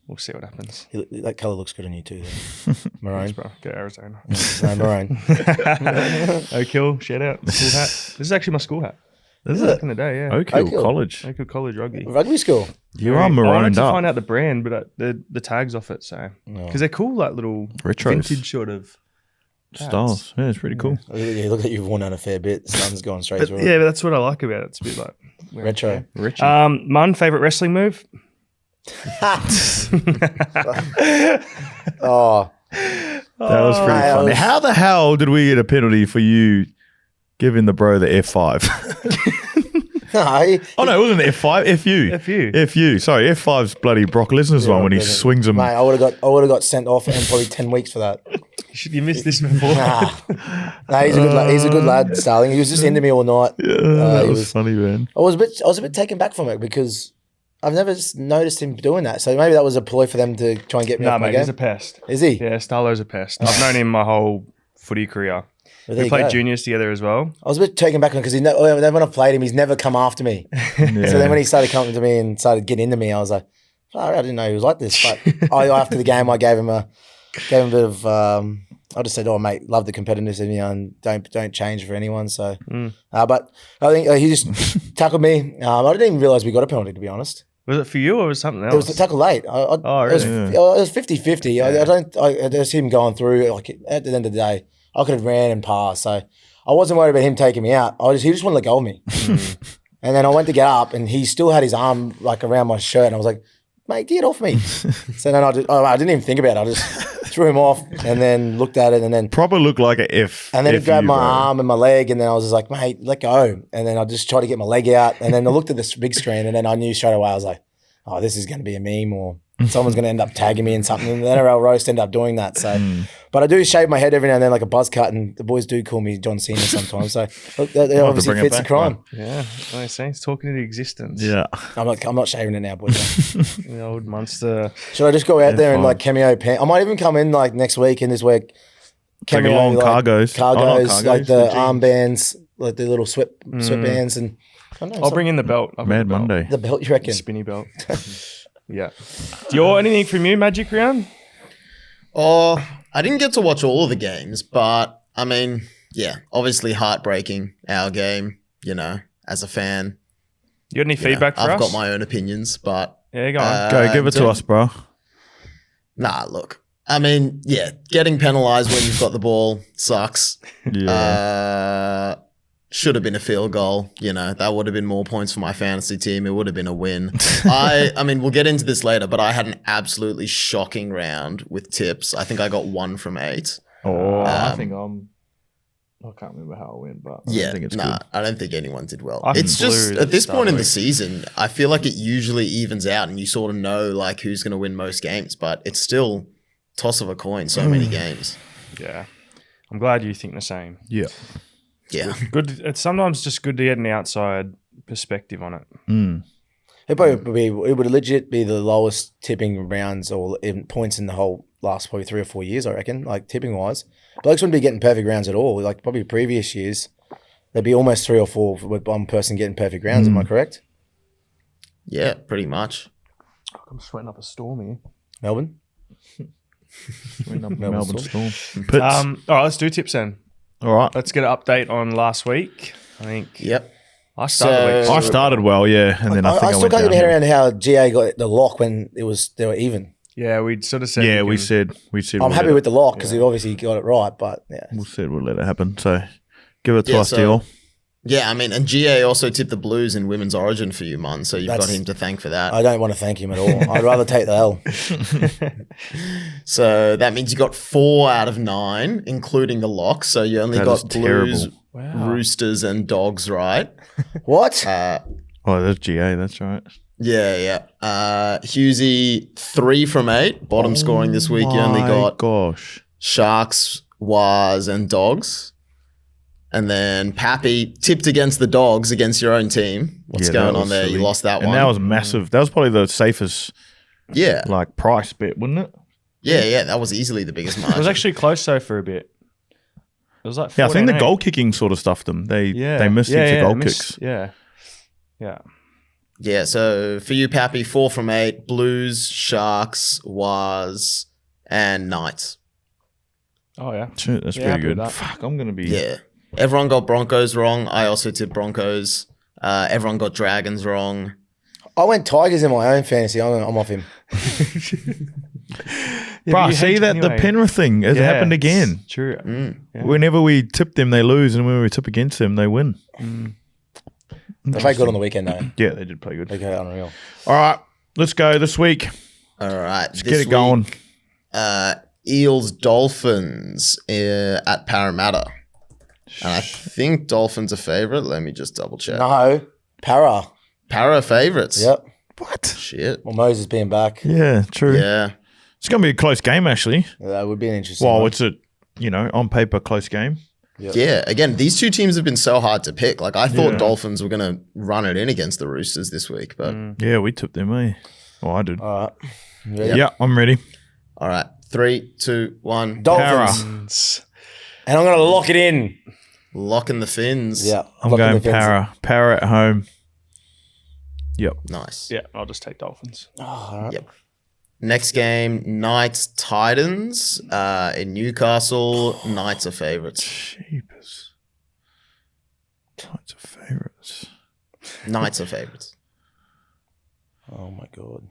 we'll see what happens. That colour looks good on you too. Though. Maroon. Thanks, bro. Go Arizona. No, maroon. Oak Hill, shout out. School hat. This is actually my school hat. Is Back it? in the day, yeah. Oak Hill Oak Hill. College. Oak Hill College rugby. Rugby school. You are I wanted marooned to up. find out the brand, but the tags off it, so because they're cool, like little Retros. vintage sort of tags. Styles. Yeah, it's pretty cool. You look like you've worn out a fair bit. Sun's gone straight But, through yeah, it. but that's what I like about it. It's a bit like wearing Retro. Richie. Mun, favorite wrestling move? Oh, that was pretty that funny. was- How the hell did we get a penalty for you giving the bro the F5? no. Oh, no, it wasn't F5. FU. FU. Sorry, F5's bloody Brock Lesnar's one when he swings him. Mate, I would have got sent off and probably 10 weeks for that. You missed this before. Nah, he's a good lad. He's a good lad, Starling. He was just into me all night. Yeah, that he was funny, man. I was a bit taken back from it because I've never noticed him doing that. So maybe that was a ploy for them to try and get me Nah, off my mate, game. he's a pest. Is he? Yeah, Starlo's a pest. I've known him my whole footy career. Well, there We you played go. juniors together as well. I was a bit taken back because when I've played him, he's never come after me. So then when he started coming to me and started getting into me, I was like, oh, I didn't know he was like this. But after the game, I gave him a bit of. I just said, "Oh, mate, love the competitiveness in you, and don't change for anyone." So, but I think he just tackled me. I didn't even realize we got a penalty, to be honest. Was it for you or was it something else? It was the tackle late. Oh, It was, really? it was 50-50. I just him going through. Like at the end of the day, I could have ran and passed. So I wasn't worried about him taking me out. He just wanted to let go of me. And then I went to get up, and he still had his arm like around my shirt, and I was like, "Mate, get off me!" So then I didn't even think about it. I just threw him off, and then looked at it, and then Proper looked like a F. and then he FU, grabbed my bro. arm and my leg, and then I was just like, "Mate, let go." And then I just tried to get my leg out, and then I looked at this big screen, and then I knew straight away. I was like, "Oh, this is going to be a meme, or someone's going to end up tagging me in something." And the NRL roast ended up doing that. So, but I do shave my head every now and then like a buzz cut, and the boys do call me John Cena sometimes. So look, that obviously bring it fits the back, crime. Yeah, I see. He's talking into existence. Yeah. I'm not shaving it now, boys. The old monster. Should I just go out there and fine. like cameo pants? I might even come in like next week and this week. Like a long cargos. Oh, not Cargos, like cargos, the jeans. armbands, like the little sweatbands, and I don't know, I'll bring in the belt. I'll bring Mad the belt. Monday. the belt. You reckon? Spinny belt. Yeah. Dior, anything from you, Magic Round? Oh, I didn't get to watch all of the games, but I mean, yeah, obviously heartbreaking, our game, as a fan. You got any feedback for I've us? got my own opinions, but Yeah, go on. Go, give it to don't- us, bro. Nah, look. I mean, yeah, getting penalised when you've got the ball sucks. Yeah. Should have been a field goal. That would have been more points for my fantasy team. It would have been a win. I mean, we'll get into this later, but I had an absolutely shocking round with tips. I think I got 1 from 8. I think I can't remember how it went, but I think it's good. I don't think anyone did well. I It's just blew at this start point in of the the season, I feel like it usually evens out, and you sort of know like who's going to win most games, but it's still toss of a coin. So many games. Yeah. I'm glad you think the same. Yeah. Yeah. Good. It's sometimes just good to get an outside perspective on it. It would legit be the lowest tipping rounds or in points in the whole last probably 3 or 4 years, I reckon, like tipping wise. Blokes wouldn't be getting perfect rounds at all. Like probably previous years, there'd be almost 3 or 4 with one person getting perfect rounds. Am I correct? Yeah, pretty much. I'm sweating up a storm here. Melbourne? Melbourne Storm. All right, let's do tips then. All right. Let's get an update on last week. I think Yep. I started the I week. started well, yeah, and then I think I still went can't get my head downhill. around how GA got the lock when they were even. Yeah, we sort of said. Yeah, we can- said I'm we'll happy let with the lock because he obviously got it right, but yeah. we said we'll let it happen. So give it to Yeah, us, so- Dior. Yeah, I mean, and GA also tipped the Blues in Women's Origin for you, man. So you've got him to thank for that. I don't want to thank him at all. I'd rather take the L. So that means you got 4 out of 9, including the lock. So you only That got is terrible. Blues, Roosters, and Dogs right. What? Oh, that's GA. That's right. Yeah. Hughesy, 3 from 8, bottom scoring this week. You only got gosh. Sharks, Waz, and Dogs. And then Pappy tipped against the Dogs against your own team. What's Yeah, going that on was there? silly. You lost that and one. that was massive. That was probably the safest yeah. price bet, wasn't it? Yeah. That was easily the biggest It margin. was actually close though for a bit. It was like Yeah, I think the 14-8. goal kicking sort of stuffed them. They missed yeah, heaps of goal missed- kicks. Yeah. Yeah, so for you, Pappy, 4 from 8. Blues, Sharks, Wars, and Knights. Oh yeah. Shit, that's Yeah, pretty happy with good. that. Fuck, I'm gonna be. Yeah. Everyone got Broncos wrong. I also tipped Broncos. Everyone got Dragons wrong. I went Tigers in my own fantasy. I'm off him. Bro, you see hedge that the anyway. Penrith thing has Yeah, happened again. it's True. Yeah. Whenever we tip them, they lose, and when we tip against them, they win. They played good on the weekend, though. Yeah, they did play good. They go unreal. All right, let's go this week. All right. Let's get it going. Eels, Dolphins at Parramatta. And I think Dolphins are favourite. Let me just double check. No, Para. Para favourites. Yep. What? Shit. Well, Moses being back. Yeah, true. Yeah. It's going to be a close game, actually. That would be an interesting Well, one. it's a, on paper, close game. Yep. Yeah. Again, these two teams have been so hard to pick. Like, I thought Yeah. Dolphins were going to run it in against the Roosters this week. But Yeah, we tipped them, eh? Oh, I did. All right. You ready? Yeah, I'm ready. all right. 3, 2, 1. Dolphins. And I'm going to lock it in. Locking the Fins. Yeah. I'm locking going the Fins. Para. Para at home. Yep. Nice. Yeah, I'll just take Dolphins. Oh, all right. Yep. Next game, Knights, Titans in Newcastle. Knights are favourites. Jeepers. Types of favourites. Knights are favourites. Oh, my God.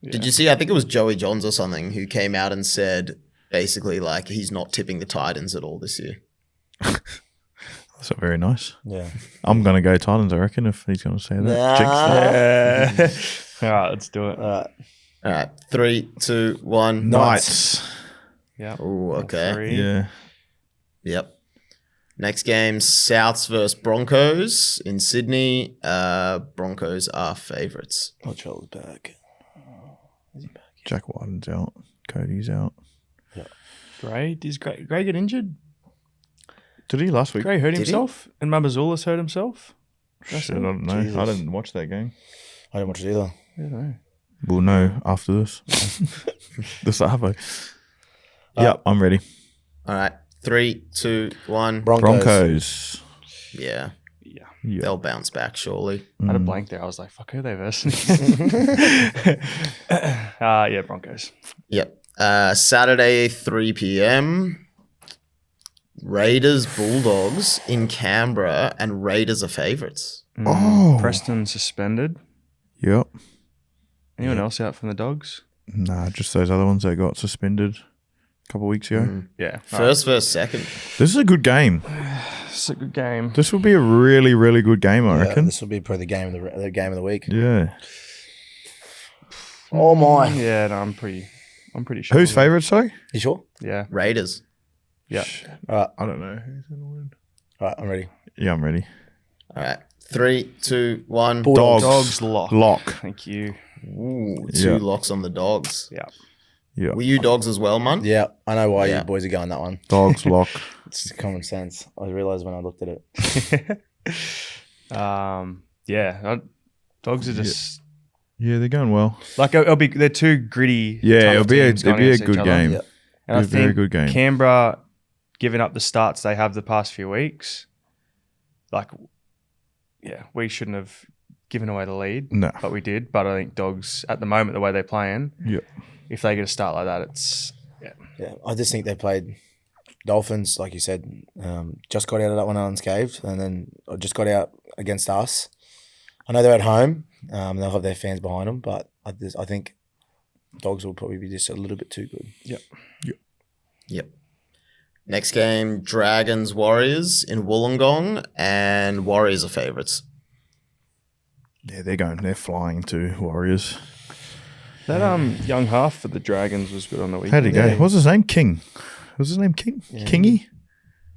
Did you see? I think it was Joey Johns or something who came out and said basically like he's not tipping the Titans at all this year. That's not very nice. Yeah. I'm going to go Titans, I reckon, if he's going to say that. Nah. Jinx it. All right, let's do it. All right. All right, 3, 2, 1. Knights. Yeah. Oh, okay. 3. Yeah. Yep. Next game, Souths versus Broncos in Sydney. Broncos are favourites. Latrell's back. Jack Whiten's out. Cody's out. Gray, is Gray get injured? Did he last week? Gray hurt he? himself, and Mabazula's hurt himself. Shit, I don't know. Jesus. I didn't watch that game. I didn't watch it either. I don't know. We'll know after this. This Arvo. Yep, I'm ready. All right, 3, 2, 1. Broncos. Yeah, Yeah, Yeah. they'll bounce back surely. I had a blank there. I was like, "Fuck, who are they versing?" Yeah, Broncos. Yep. Saturday, 3 p.m. Raiders, Bulldogs in Canberra, and Raiders are favourites. Oh. Preston suspended. Yep. Anyone else out from the Dogs? Nah, just those other ones that got suspended a couple of weeks ago. Yeah, First versus second. This is a good game. it's a good game. This will be a really, really good game, I Yeah, reckon. this will be probably the game of the week. Yeah. Oh, my. Yeah, no, I'm pretty sure. Who's favourite, sorry? You sure? Yeah, Raiders. yeah. All right. I don't know who's going to win. All right. I'm ready. Yeah, I'm ready. All right. 3, 2, 1. Bulldogs. Dogs lock. Lock. Thank you. Ooh, 2 Yeah. locks on the Dogs. Yeah. Yeah. Were you Dogs as well, man? Yeah. I know why Yeah. you boys are going that one. Dogs, lock. It's common sense. I realised when I looked at it. Dogs are just Yeah, they're going well. like they're two gritty. Yeah, tough it'll be teams going a against each good other. game. Yeah. And I It'll be a very think good game. Canberra giving up the starts they have the past few weeks, like, yeah, we shouldn't have given away the lead, No. but we did. But I think Dogs at the moment, the way they're playing, Yeah. if they get a start like that, it's Yeah. I just think they played Dolphins, like you said, just got out of that one unscathed, and then just got out against us. I know they're at home. They'll have their fans behind them, but I think Dogs will probably be just a little bit too good. Yep. Next game, Dragons, Warriors in Wollongong, and Warriors are favourites. Yeah, they're flying to Warriors. that young half for the Dragons was good on the weekend. How'd he go? What's his name? King. Was his name King? Yeah. Kingy?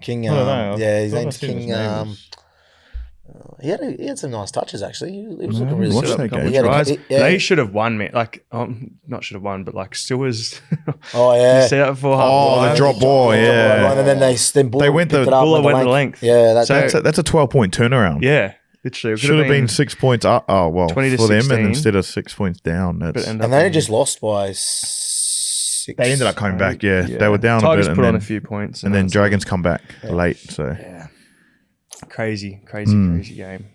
King, I don't know. yeah, his I've name's seen his King. name was- He had some nice touches actually. He was No, looking really watch good. that game. He had a- Tries. yeah. They should have won, man. Like, not should have won, but like still was. Oh yeah. You see that before half Oh, the time? drop ball, yeah. And then They went the- Buller went the length. Yeah, that's So- That's a 12-point turnaround. Yeah, literally. It Should have been 6 points up. Oh, well, 20 to for them, 16. and instead of 6 points down. but That's, ended and up they being- just lost by 6. they ended up coming back, yeah. They were down Tigers a bit, put on and a then, few points, and then that's- Dragons come back late. So Yeah, crazy Mm. game.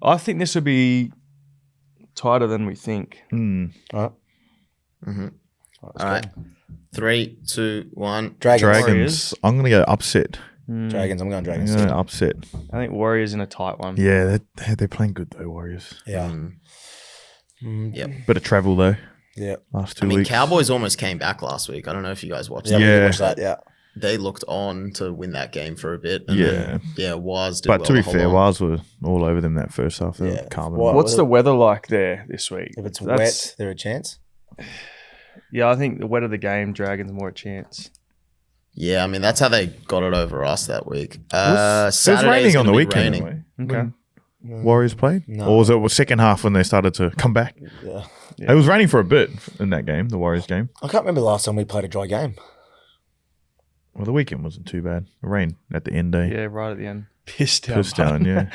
I think this will be tighter than we think. Mm. All right. Mm-hmm. All right. 3, 2, 1. Dragons. Dragons. Warriors. I'm going to go upset. Dragons. I'm going I'm Dragons. going too. to upset. I think Warriors in a tight one. Yeah, they're playing good though, Warriors. Yeah. Yep. Bit of travel though. Yeah. Last 2 I mean, weeks. Cowboys almost came back last week. I don't know if you guys watched Yeah. that. We Yeah. did watch that. Yeah. They looked on to win that game for a bit. And Yeah. then, Waz did But well to be the whole fair, lot. Wars were all over them that first half. They were Yeah. calming What- them. What's the weather like there this week? If it's That's- wet, there's a chance. Yeah, I think the wetter the game, Dragons more a chance. Yeah, I mean, that's how they got it over us that week. It was Saturday's raining on the gonna be weekend. raining. Anyway, Okay. when Warriors played? No. Or was it the second half when they started to come back? Yeah. Yeah. It was raining for a bit in that game, the Warriors game. I can't remember the last time we played a dry game. Well, the weekend wasn't too bad. The rain at the end day. Yeah, right at the end. Pissed down. Pissed down, yeah.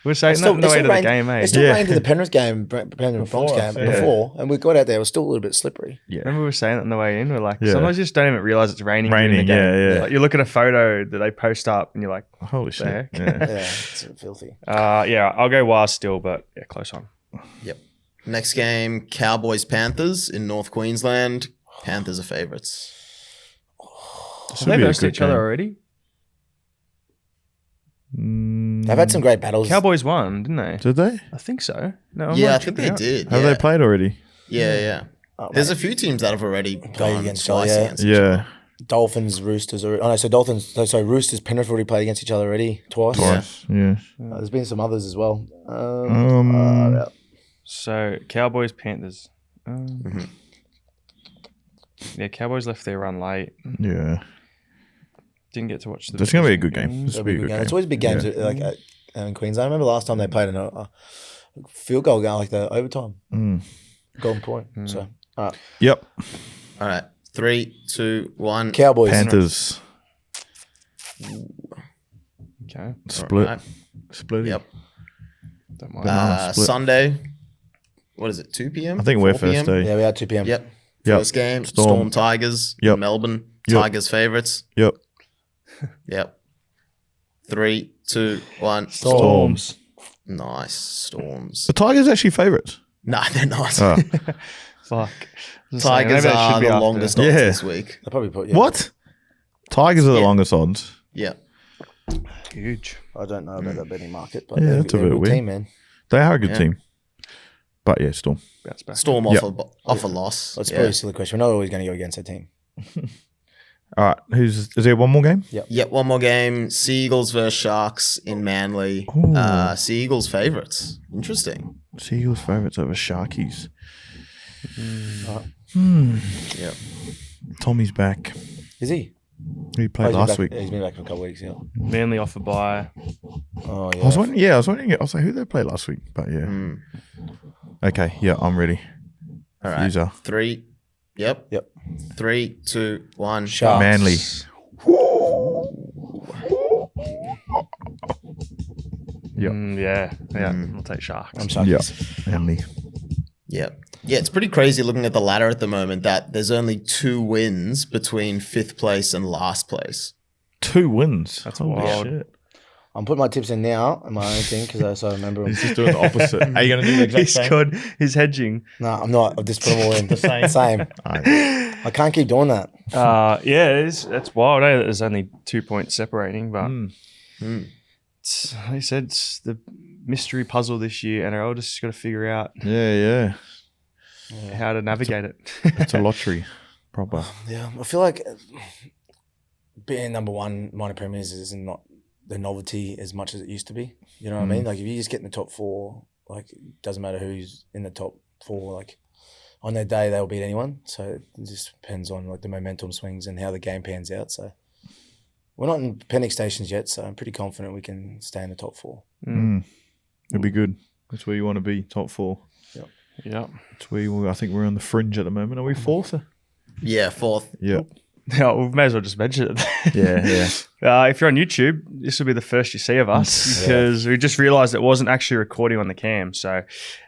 We're saying that on the way to the game, eh? It still Yeah. rained in the Penrith game, Penrith Bronx Before, game yeah. before, and we got out there. It was still a little bit slippery. Yeah. Remember we were saying that on the way in? We're like, Yeah. sometimes you just don't even realize it's raining. during Raining, the game. yeah, yeah. Like, you look at a photo that they post up and you're like, Holy shit. heck? Yeah. Yeah, it's filthy. yeah, I'll go Waz still, but yeah, close on. Yep. Next game, Cowboys-Panthers in North Queensland. Panthers are favourites. This Have would they be a versed good each other game. already? They've had some great battles. Cowboys won, didn't they? Did they? I think so. No, Yeah, I not think tripping they out. did. Have yeah. they played already? Yeah. Oh, There's mate. a few teams that have already gone against twice each other, yeah. against each other. Yeah. Dolphins, Roosters. Roosters, Penrith already played against each other already twice. Twice. Yeah. There's been some others as well. So Cowboys, Panthers. Mm-hmm. Yeah, Cowboys left their run late. Yeah. Didn't get to watch the. It's going to be a good game. games. This will be a good game. It's always big games Yeah. in Queensland. I remember last time they played in a field goal game, like the overtime, golden point. So, Yep. All right. 3, 2, 1. Cowboys. Panthers. Okay, Split. Alright. Split. Yep. don't mind. Banana split. Sunday. What is it? 2 p.m. I think we're 4 first p.m.? day. Yeah, we had 2 p.m. Yep. Yep. First game. Storm. Storm Tigers. Yep. In Melbourne. Yep. Tigers favourites. Yep. Yep. 3, 2, 1. Storms. Nice. Storms. The Tigers actually favourites. Nah, they're not. Oh. Fuck. Just saying, Tigers maybe it are should be the after. longest odds Yeah. this week. They probably put What? Tigers are the Yeah. longest odds. Yeah. Huge. I don't know about that betting market, but Yeah, they're, that's a they're bit good weird. team, man. They are a good Yeah. team. But yeah, Storm. Bounce back. Storm Yep. off a loss. That's Yeah. probably a silly question. We're not always going to go against that team. All right. Is there one more game? Yep, one more game. Seagulls versus Sharks in Manly. Ooh. Seagulls favourites. Interesting. Seagulls favourites over Sharkies. Yep. Tommy's back. Is he? He played he's last back- week. He's been back for a couple of weeks, yeah. Manly off a bye. Oh, yeah. I was wondering. I was like, who did they play last week? But yeah. Okay. Yeah, I'm ready. All right. User. 3. Yep. Yep. 3, 2, 1. Sharks. Manly. Yep. Yeah. I'll take Sharks. I'm sorry. Yeah. Manly. Yep. Yeah, it's pretty crazy looking at the ladder at the moment that there's only 2 wins between 5th place and last place. 2 wins. That's Holy wild. shit. I'm putting my tips in now in my own thing because I remember them. He's just doing the opposite. Are you going to do the exact He's same? good. He's hedging. No, I'm not. I've just put them all in. same. Same. I can't keep doing that. Yeah, it's wild. Eh? There's only 2 points separating, but it's, like I said, it's the mystery puzzle this year. NRL just got to figure out Yeah. how to navigate it. It's a lottery. Proper. Yeah, I feel like being number one minor premiers is not the novelty as much as it used to be. You know what I mean? Like if you just get in the top 4, like it doesn't matter who's in the top 4. Like on their day they'll beat anyone. So it just depends on like the momentum swings and how the game pans out. So we're not in panic stations yet, so I'm pretty confident we can stay in the top 4. It'll be good. That's where you want to be. Top 4. Yeah. That's where I think we're on the fringe at the moment. Are we 4th? Yeah, 4th. Yeah. Yeah, we may as well just mention it. Yeah. If you're on YouTube, this will be the first you see of us because we just realised it wasn't actually recording on the cam. So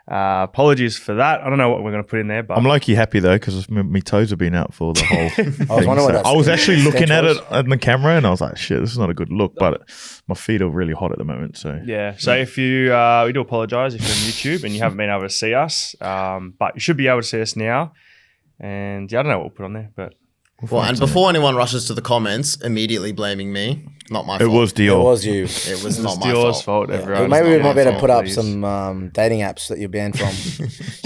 apologies for that. I don't know what we're going to put in there, but I'm low-key happy though because my toes have been out for the whole thing. I was wondering what that I was actually looking at stench it on the camera and I was like, shit, this is not a good look. But my feet are really hot at the moment. So yeah. So if you, we do apologise if you're on YouTube and you haven't been able to see us, but you should be able to see us now. And yeah, I don't know what we'll put on there, but. Well, and before anyone rushes to the comments, immediately blaming me, not my fault. it was Dyor. It was you. It was not my Dior's fault. fault, everyone. Maybe we might be able to fault, put up please. some dating apps that you're banned from.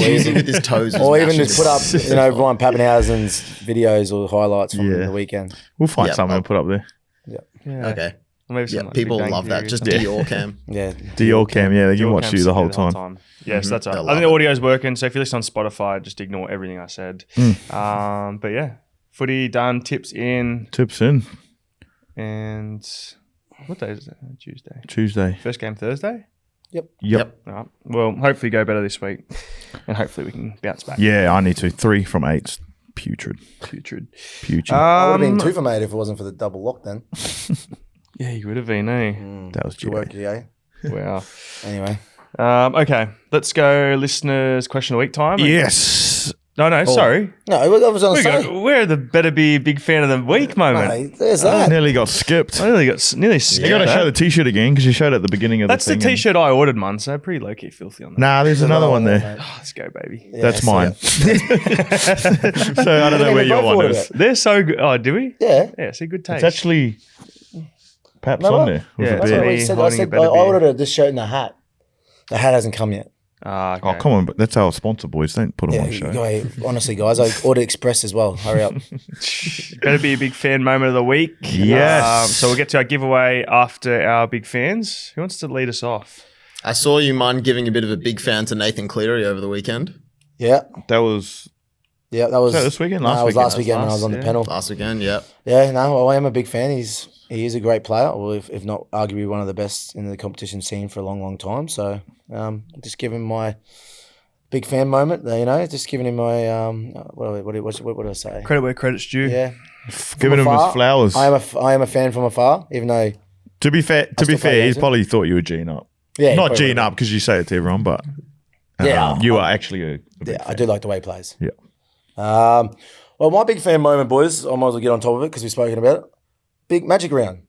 Easy with his toes. Or even mashing just put up, his- Ryan Pappenhausen's videos or highlights from Yeah. the weekend. We'll find Yeah, something and put up there. Yeah. Okay. Or maybe Yeah, some, like, people Big Bang love that. Theory. Just Yeah. Dior cam. Yeah. Dyor cam, yeah, they can Dior watch Cam's you the whole sitting there time. Yes, that's right. They'll I think the love audio's working, so if you listen on Spotify, just ignore everything I said. But yeah, footy done, tips in, Tips in and what day is it? Tuesday. First game Thursday? Yep. All right. Well, hopefully go better this week, and hopefully we can bounce back. Yeah, I need to. 3 from 8's putrid. Putrid. I would have been 2 for 8 if it wasn't for the double lock then. Yeah, you would have been, eh? That was Good work, GA. GA. Wow. Anyway. Okay, let's go listeners' question of the week time. Yes. No, sorry. No, I was on We the got, same. we're the better be big fan of the week moment. Mate, there's I that. nearly got skipped. I nearly got nearly You got to show the t-shirt again because you showed it at the beginning of That's the the thing. t-shirt I ordered, man. So pretty low key filthy on that. Nah, there's another one there. Oh, let's go, baby. Yeah, That's so- mine. So I don't know think where we your both one ordered is. it. They're so good. Oh, do we? Yeah. Yeah, see, good taste. It's actually perhaps No, on what? there. With Yeah, a it's bear. me I said, holding a I better beer. ordered this shirt and a hat. The hat hasn't come yet. Ah, okay. Oh, come on. But that's our sponsor, boys. Don't put them Yeah, on show. honestly, guys, I ordered express as well. Hurry up. Better be a big fan moment of the week. Yes. So we'll get to our giveaway after our big fans. Who wants to lead us off? I saw you, man, giving a bit of a big fan to Nathan Cleary over the weekend. Yeah, That was that was this weekend? No, Last it was weekend? last weekend when I was on the yeah. panel. Last weekend, yeah. Yeah, no, I am a big fan. He is a great player, or if not arguably one of the best in the competition scene for a long, long time. So just give him my big fan moment. Just giving him my what would I say? Credit where credit's due. Yeah, giving him afar, his flowers. I am a fan from afar, even though To be fair, still play he games, probably thought you were G'ing up. yeah, Not probably G'ing up because you say it to everyone, but Yeah. you are actually a big Yeah, fan. I do like the way he plays. Yeah. Well, my big fan moment, boys, I might as well get on top of it because we've spoken about it. Big Magic Round.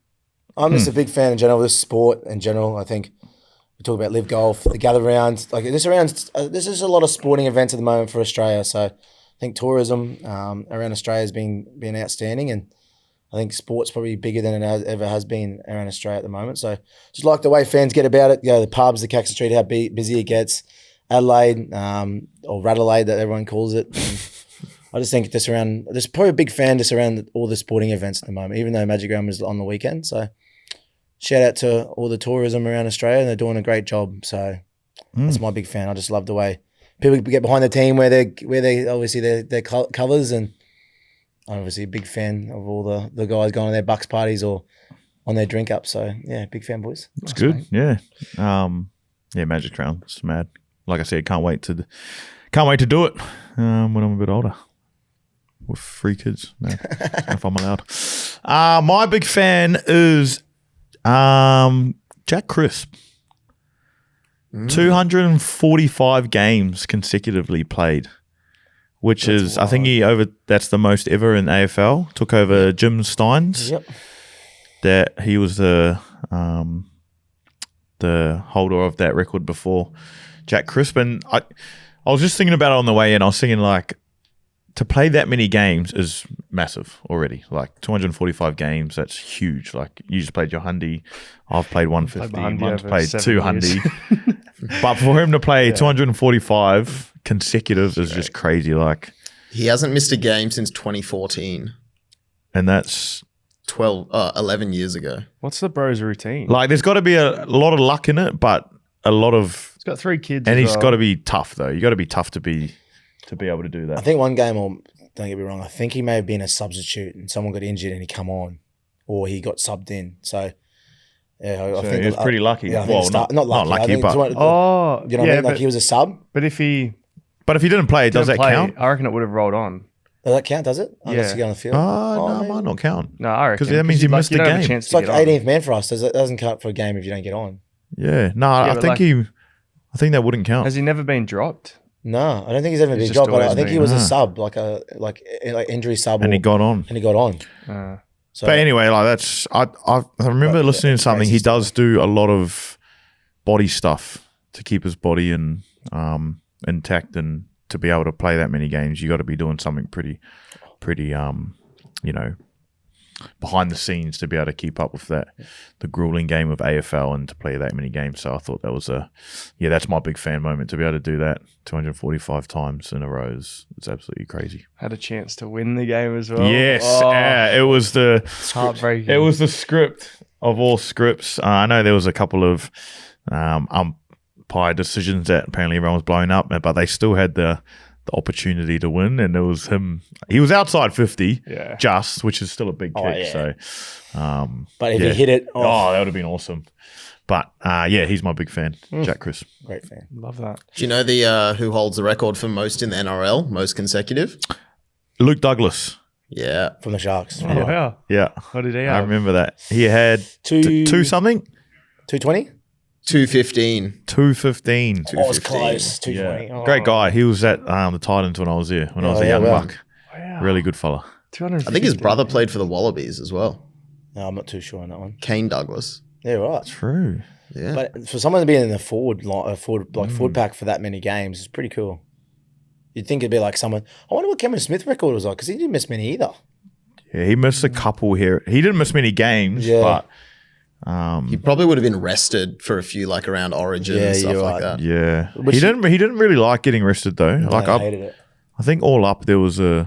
I'm just a big fan in general of this sport in general. I think we talk about live golf, the gather rounds. Like this is a lot of sporting events at the moment for Australia. So I think tourism around Australia has been outstanding, and I think sport's probably bigger than it ever has been around Australia at the moment. So just like the way fans get about it, the pubs, the Caxton Street, how busy it gets. Adelaide, or Radelaide that everyone calls it. And I just think there's probably a big fan just around all the sporting events at the moment, even though Magic Round was on the weekend. So shout out to all the tourism around Australia, and they're doing a great job. So that's my big fan. I just love the way people get behind the team where they obviously their colours, and I'm obviously a big fan of all the guys going on their Bucks parties or on their drink up. So yeah, big fan, boys. It's good. Yeah. Magic Round. It's mad. Like I said, can't wait to do it when I'm a bit older. With 3 kids, man, if I'm allowed. My big fan is Jack Crisp. 245 games consecutively played, which is, I think that's the most ever in AFL. Took over Jim Steins. Yep. That he was the holder of that record before Jack Crisp. And I was just thinking about it on the way in. I was thinking, like, to play that many games is massive already. Like 245 games, that's huge. Like you just played your hundy. I've played 150. Played my hundy Mine's over played 7 2 years. hundy. But for him to play 245 consecutive is just crazy. Like, He hasn't missed a game since 2014, and that's 11 years ago. What's the bros routine? like, there's got to be a lot of luck in it, but a lot of, He's got 3 kids. and as he's well. got to be tough though. You got to be tough to be able to do I that. think one game, or don't get me wrong, I think he may have been a substitute and someone got injured and he come on, or he got subbed in. So yeah, I So think he was pretty lucky. Yeah, I think Well, it's not lucky. I think but it's one- Oh, you know what I mean? Like he was a sub. but if he if he didn't play, does didn't that play, count? I reckon it would have rolled on. Does that count? Does it? Unless Yeah. you go on the field. No, maybe. might not count. No, I reckon. 'Cause that means you missed you the don't have a game. chance It's to like get on. 18th man for us. It doesn't count for a game if you don't get on. Yeah, no, Yeah, I but think I think that wouldn't count. Has he never been dropped? No, I don't think he's ever He's been just dropped. But I always think he been- was a sub, like injury sub, And he got on. and he got on. So But anyway, like that's I remember But, listening to something. crazy He stuff. does do a lot of body stuff to keep his body intact, and to be able to play that many games, you got to be doing something pretty behind the scenes to be able to keep up with the grueling game of AFL and to play that many games. So I thought that was that's my big fan moment, to be able to do that 245 times in a row is absolutely crazy. Had a chance to win the game as well. Yes, Oh, it was the heartbreaking. It was the script of all scripts. I know there was a couple of umpire decisions that apparently everyone was blowing up, but they still had the opportunity to win, and it was him. He was outside 50, which is still a big kick. yeah. So, but if he hit it, that would have been awesome. But he's my big fan, Jack Crisp. great fan. Love that. Do you know the who holds the record for most in the NRL, most consecutive? Luke Douglas. Yeah. From the Sharks. Oh, wow. Yeah, What did he I have? remember that. He had two something. 220? 215. 215. Oh, it was close. 220. Yeah. Oh. Great guy. He was at the Titans when I was there, when I was a young buck. Wow. Really good fella. I think his brother played for the Wallabies as well. No, I'm not too sure on that one. Kane Douglas. Yeah, right. True. Yeah. But for someone to be in the forward pack for that many games is pretty cool. You'd think it'd be like someone. I wonder what Cameron Smith's record was like, because he didn't miss many either. Yeah, he missed a couple here. He didn't miss many games, but he probably would have been rested for a few, like around Origin and stuff you're like right. that. yeah, Which- he didn't really like getting rested though. Like I hated it. I think all up there was I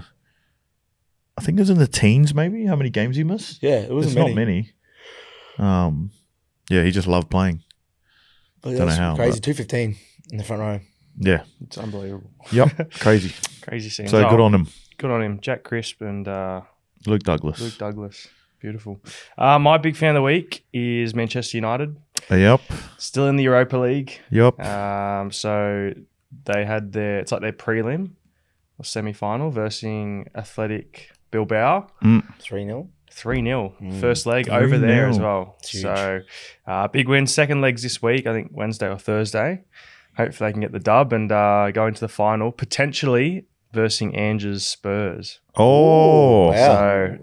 think it was in the teens maybe. How many games he missed? Yeah, it wasn't It's many. not many. Yeah, he just loved playing. But Don't know that's how, crazy. but- 215 in the front row. Yeah, It's unbelievable. yep, crazy. Crazy scene. So good on him, Good on him. Jack Crisp and Luke Douglas. Luke Douglas. Beautiful. My big fan of the week is Manchester United. Yep, Still in the Europa League. yep. So they had it's like their prelim or semi-final versus Athletic Bilbao. 3-0. 3-0. First leg over there 3-0. as well. Huge. So big win. Second leg's this week, I think Wednesday or Thursday. Hopefully they can get the dub and go into the final, potentially versus Angers Spurs. Oh, Wow. So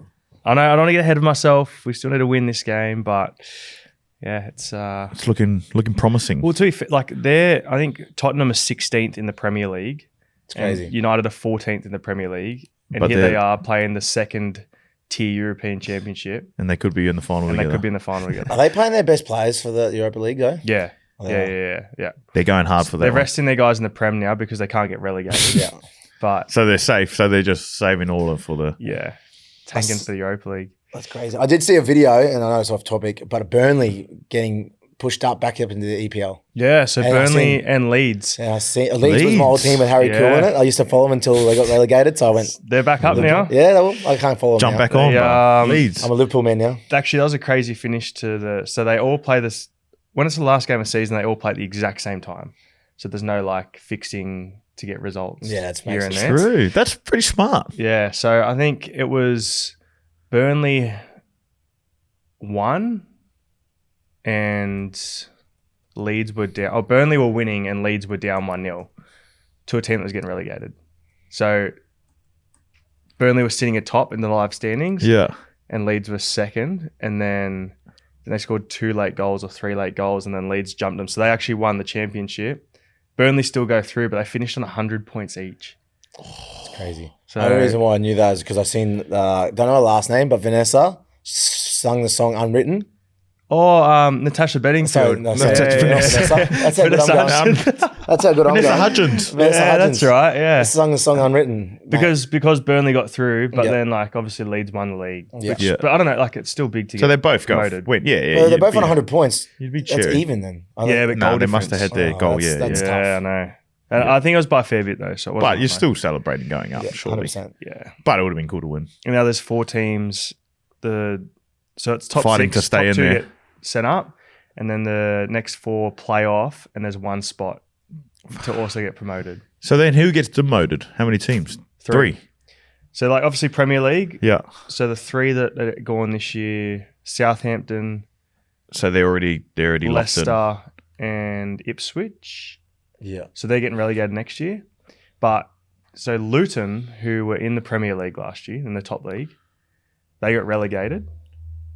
I know I don't want to get ahead of myself. We still need to win this game, but yeah, it's it's looking promising. well, to be fair, like I think Tottenham are 16th in the Premier League. It's crazy. And United are 14th in the Premier League. And But here they they're- are playing the second tier European Championship. And they could be in the final And together. they could be in the final together. Are they playing their best players for the Europa League, though? Yeah. Oh, Yeah. They're going hard for that. They're one. resting their guys in the Prem now because they can't get relegated. Yeah. But So they're safe. So they're just saving all of for the. yeah, tanking for the Europa League. That's crazy. I did see a video, and I know it's off topic, but Burnley getting pushed up back up into the EPL. Yeah, so Hey, I've Burnley seen- and Leeds. And I see Leeds was my old Leeds. team with Harry Yeah. Kuehl in it. I used to follow them until they got relegated, so I went. They're back up now. Yeah, I can't follow them Jump now. back on, They, bro. Leeds. I'm a Liverpool man now. Actually, that was a crazy finish to so they all play this, when it's the last game of the season, they all play at the exact same time. So there's no like fixing to get results Yeah, that's here and makes there. True. That's pretty smart. Yeah, so I think it was Burnley 1 and Leeds were down. Oh, Burnley were winning and Leeds were down 1-0 to a team that was getting relegated. So Burnley was sitting atop in the live standings Yeah. and Leeds was second. And then they scored 2 late goals or 3 late goals and then Leeds jumped them. So they actually won the championship. Burnley still go through, but they finished on 100 points each. It's crazy. So The only reason why I knew that is because I seen, don't know her last name, but Vanessa sung the song Unwritten. Natasha Bedingfield. Sorry, Vanessa. That's how good Vanessa I'm going. Hudson. That's how good I'm Vanessa going. Hudgens. Vanessa Yeah, Hudgens. that's right. Yeah, Sung the song Unwritten. because Burnley got through, but Yeah. then like obviously Leeds won the league. Yeah. Which, Yeah. But I don't know, like it's still big to So get they both go. promoted. Win. Yeah. Well, they're you'd both be- on 100 points. You'd be That's cheering. even then. Yeah, but No, goal they must have difference. had their Oh, goal. that's Yeah. tough. Yeah, I know. And I think it was by a fair bit though. So it wasn't But you're like- still celebrating going up, Yeah, surely. 100%. yeah. But it would have been cool to win. And now there's 4 teams. So it's top Fighting 6 to stay top in 2 there. get set up, and then the next 4 play off, and there's 1 spot to also get promoted. So then who gets demoted? How many teams? 3. So, like, obviously Premier League. Yeah. So the 3 that are going this year, Southampton, So they're already locked in. Leicester, and Ipswich. Yeah. So they're getting relegated next year. But so Luton, who were in the Premier League last year, in the top league, they got relegated.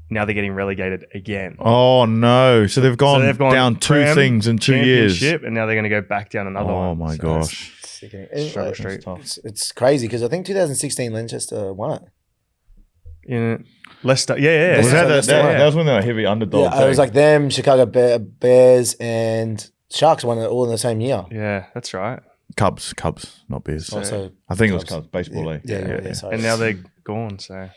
Now they're getting relegated again. Oh no! So they've gone, down 2 Prem, things in 2 years. Championship, and now they're going to go back down another one. Oh my So gosh! Struggle street. It's crazy because I think 2016 Manchester won it. In Leicester, yeah. Was that Leicester, was when they were heavy underdogs. Yeah, it was like them, Chicago Bears, and Sharks won it all in the same year. Yeah, that's right. Cubs, not Bears. So- Also, I think it was Cubs, baseball. yeah, eh? yeah, sorry. And now they're gone. So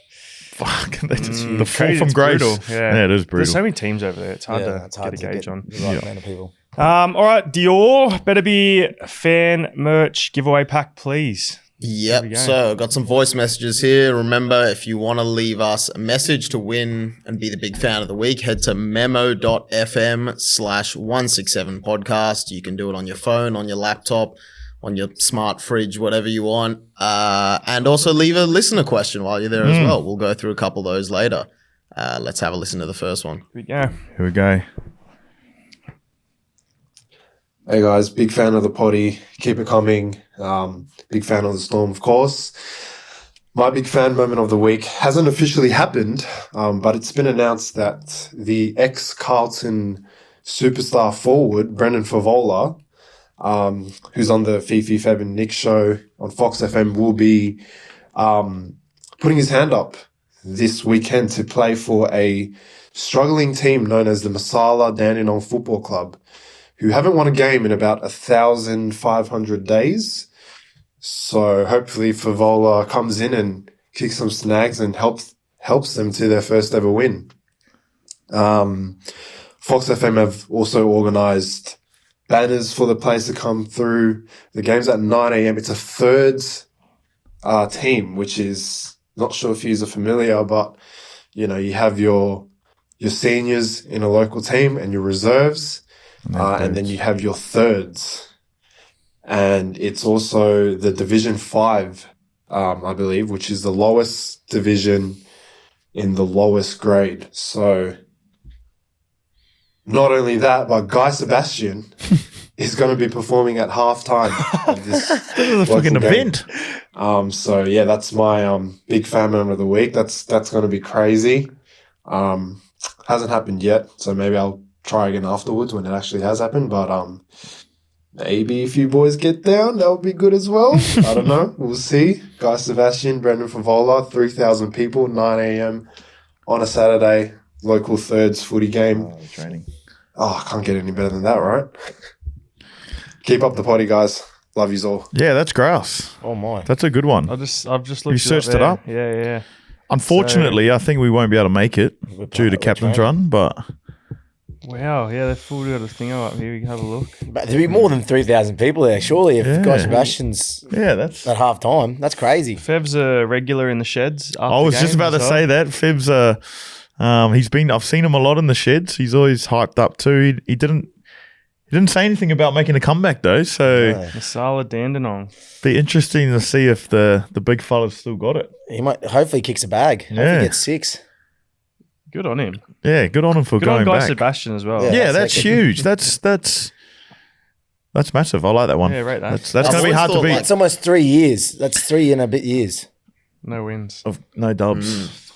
Fuck, they just, Mm, the fall crazy, from it's grace. brutal, yeah. It is brutal. there's so many teams over there. It's hard yeah, it's hard to get a gauge on. the right amount of people. All right, Dyor, better be fan merch giveaway pack, please. There we Yep. go. So got some voice messages here. Remember, if you want to leave us a message to win and be the big fan of the week, head to memo.fm/167podcast. You can do it on your phone, on your laptop, on your smart fridge, whatever you want. And also leave a listener question while you're there as well. We'll go through a couple of those later. Let's have a listen to the first one. Here we go. Here we go. Hey guys, big fan of the potty. Keep it coming. Big fan of the Storm, of course. My big fan moment of the week hasn't officially happened, but it's been announced that the ex-Carlton superstar forward, Brendan Favola, who's on the Fifi, Fab and Nick show on Fox FM, will be putting his hand up this weekend to play for a struggling team known as the Masala Dandenong Football Club, who haven't won a game in about 1,500 days. So hopefully Favola comes in and kicks some snags and helps them to their first ever win. Fox FM have also organised banners for the players to come through. The game's at 9 a.m. It's a thirds team, which is, not sure if you are familiar, but you know, you have your seniors in a local team and your reserves. And then you have your thirds. And it's also the Division 5, I believe, which is the lowest division in the lowest grade. So not only that, but Guy Sebastian is going to be performing at halftime of this. This is a fucking event. So yeah, that's my big fan moment of the week. That's going to be crazy. Hasn't happened yet, so maybe I'll try again afterwards when it actually has happened. But maybe if you boys get down, that would be good as well. I don't know. We'll see. Guy Sebastian, Brendan Favola, 3,000 people, 9 a.m. on a Saturday, local thirds footy game. Oh, training. Oh, I can't get any better than that, right? Keep up the potty, guys. Love yous all. Yeah, that's grouse. Oh my! That's a good one. I've just looked. You searched it there. up? Yeah. Unfortunately, I think we won't be able to make it due to captain's run, but Wow. Yeah, they've full got a thing up here. We can have a look. But there'd be more than 3,000 people there, surely, if Guy Sebastian's yeah, that's. at half time. That's crazy. Fev's a regular in the sheds. I was just about to say that Fibs. He's been. I've seen him a lot in the sheds. He's always hyped up too. He didn't say anything about making a comeback though. So Masala Dandenong. be interesting to see if the big fella's still got it. He might hopefully kicks a bag. Hopefully Yeah. he gets 6. Good on him. Yeah, good on him for Good on going Guy back. Sebastian as well. Yeah. Yeah, That's that's huge. That's massive. I like that one. Yeah, rate that. That's I've going to be always hard to thought, beat. like, It's almost 3 years. That's 3 and a bit years. No wins. Of no dubs.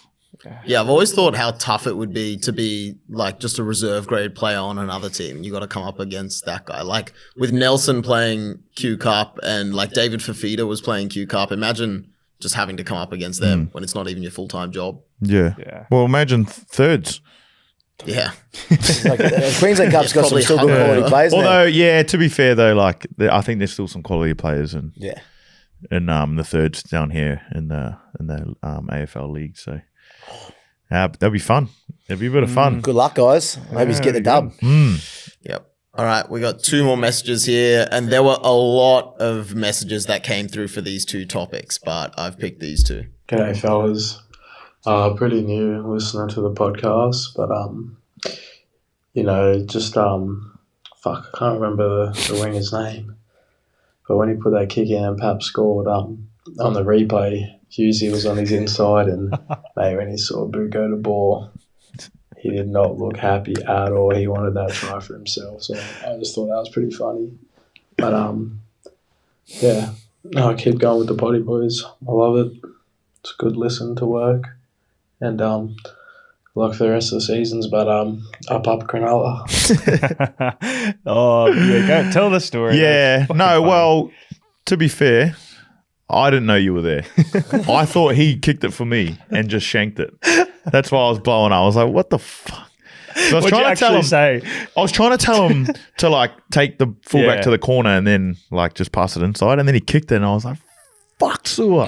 Yeah, I've always thought how tough it would be to be like just a reserve grade player on another team. You got to come up against that guy. Like with Nelson playing Q Cup and like David Fafita was playing Q Cup. Imagine just having to come up against them when it's not even your full time job. Yeah. Yeah. Well, imagine thirds. Yeah, It's like, Queensland Cup's got some probably still good quality players in Although, there. yeah, to be fair though, like I think there's still some quality players in Yeah. the thirds down here in the AFL league. So that'll be fun. It'll be a bit of fun. Good luck, guys. Maybe he's get the dub. yep. All right, we got 2 more messages here, and there were a lot of messages that came through for these 2 topics, but I've picked these 2. G'day, fellas. Pretty new listener to the podcast, but fuck, I can't remember the winger's name. But when he put that kick in and Pap scored, on the replay, Husey was on his inside, and mate, when he saw Boo go to ball, he did not look happy at all. He wanted that try for himself. So I just thought that was pretty funny. But yeah, no, I keep going with the potty boys. I love it. It's a good listen to work, and luck for the rest of the seasons. But up Cronulla. Oh, yeah, go tell the story. Yeah, That's no, fucking funny. well, to be fair, I didn't know you were there. I thought he kicked it for me and just shanked it. That's why I was blowing up. I was like, what the fuck? So I was What'd you trying to tell actually him. say? I was trying to tell him to like take the fullback Yeah. to the corner and then like just pass it inside, and then he kicked it, and I was like, "Fuck, Sewer."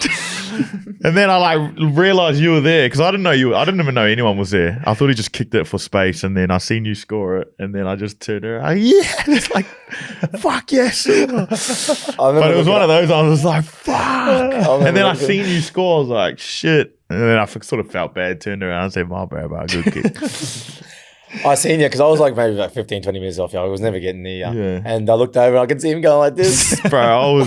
And then I like realized you were there because I didn't know you. I didn't even know anyone was there. I thought he just kicked it for space, and then I seen you score it, and then I just turned around. Yeah, it's like, fuck yes. Sewer. But it was one of those. I was like, fuck. And then I seen you score. I was like, shit. And then I sort of felt bad. Turned around and said, "My bad, bro. Good kick." I seen you because I was like maybe about 15, 20 minutes off you. I was never getting near you. Yeah. And I looked over and I could see him going like this. Bro,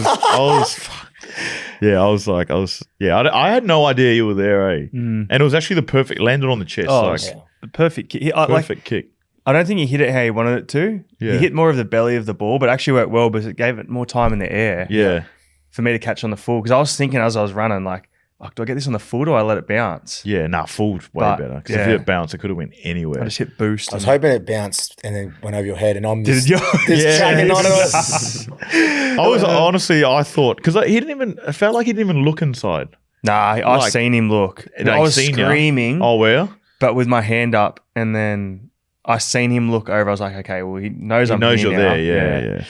I had no idea you were there, eh? And it was actually the perfect, landed on the chest. Oh, like, yeah. The perfect kick. Like, perfect kick. I don't think he hit it how he wanted it to. Yeah. He hit more of the belly of the ball, but actually worked well because it gave it more time in the air Yeah. for me to catch on the full. Because I was thinking as I was running, like, do I get this on the full or do I let it bounce? Yeah, full's way But, better. Because if yeah. it bounced, it could have went anywhere. I just hit boost. I was and- hoping it bounced and then went over your head, and I'm just, Did you? just checking on it. I was honestly, I thought, because he didn't even, it felt like he didn't even look inside. Nah, I Like- seen him look. Like, I was seen ya? screaming, Oh, where? but with my hand up, and then I seen him look over. I was like, okay, well, he knows He I'm knows here you're now. there. Yeah.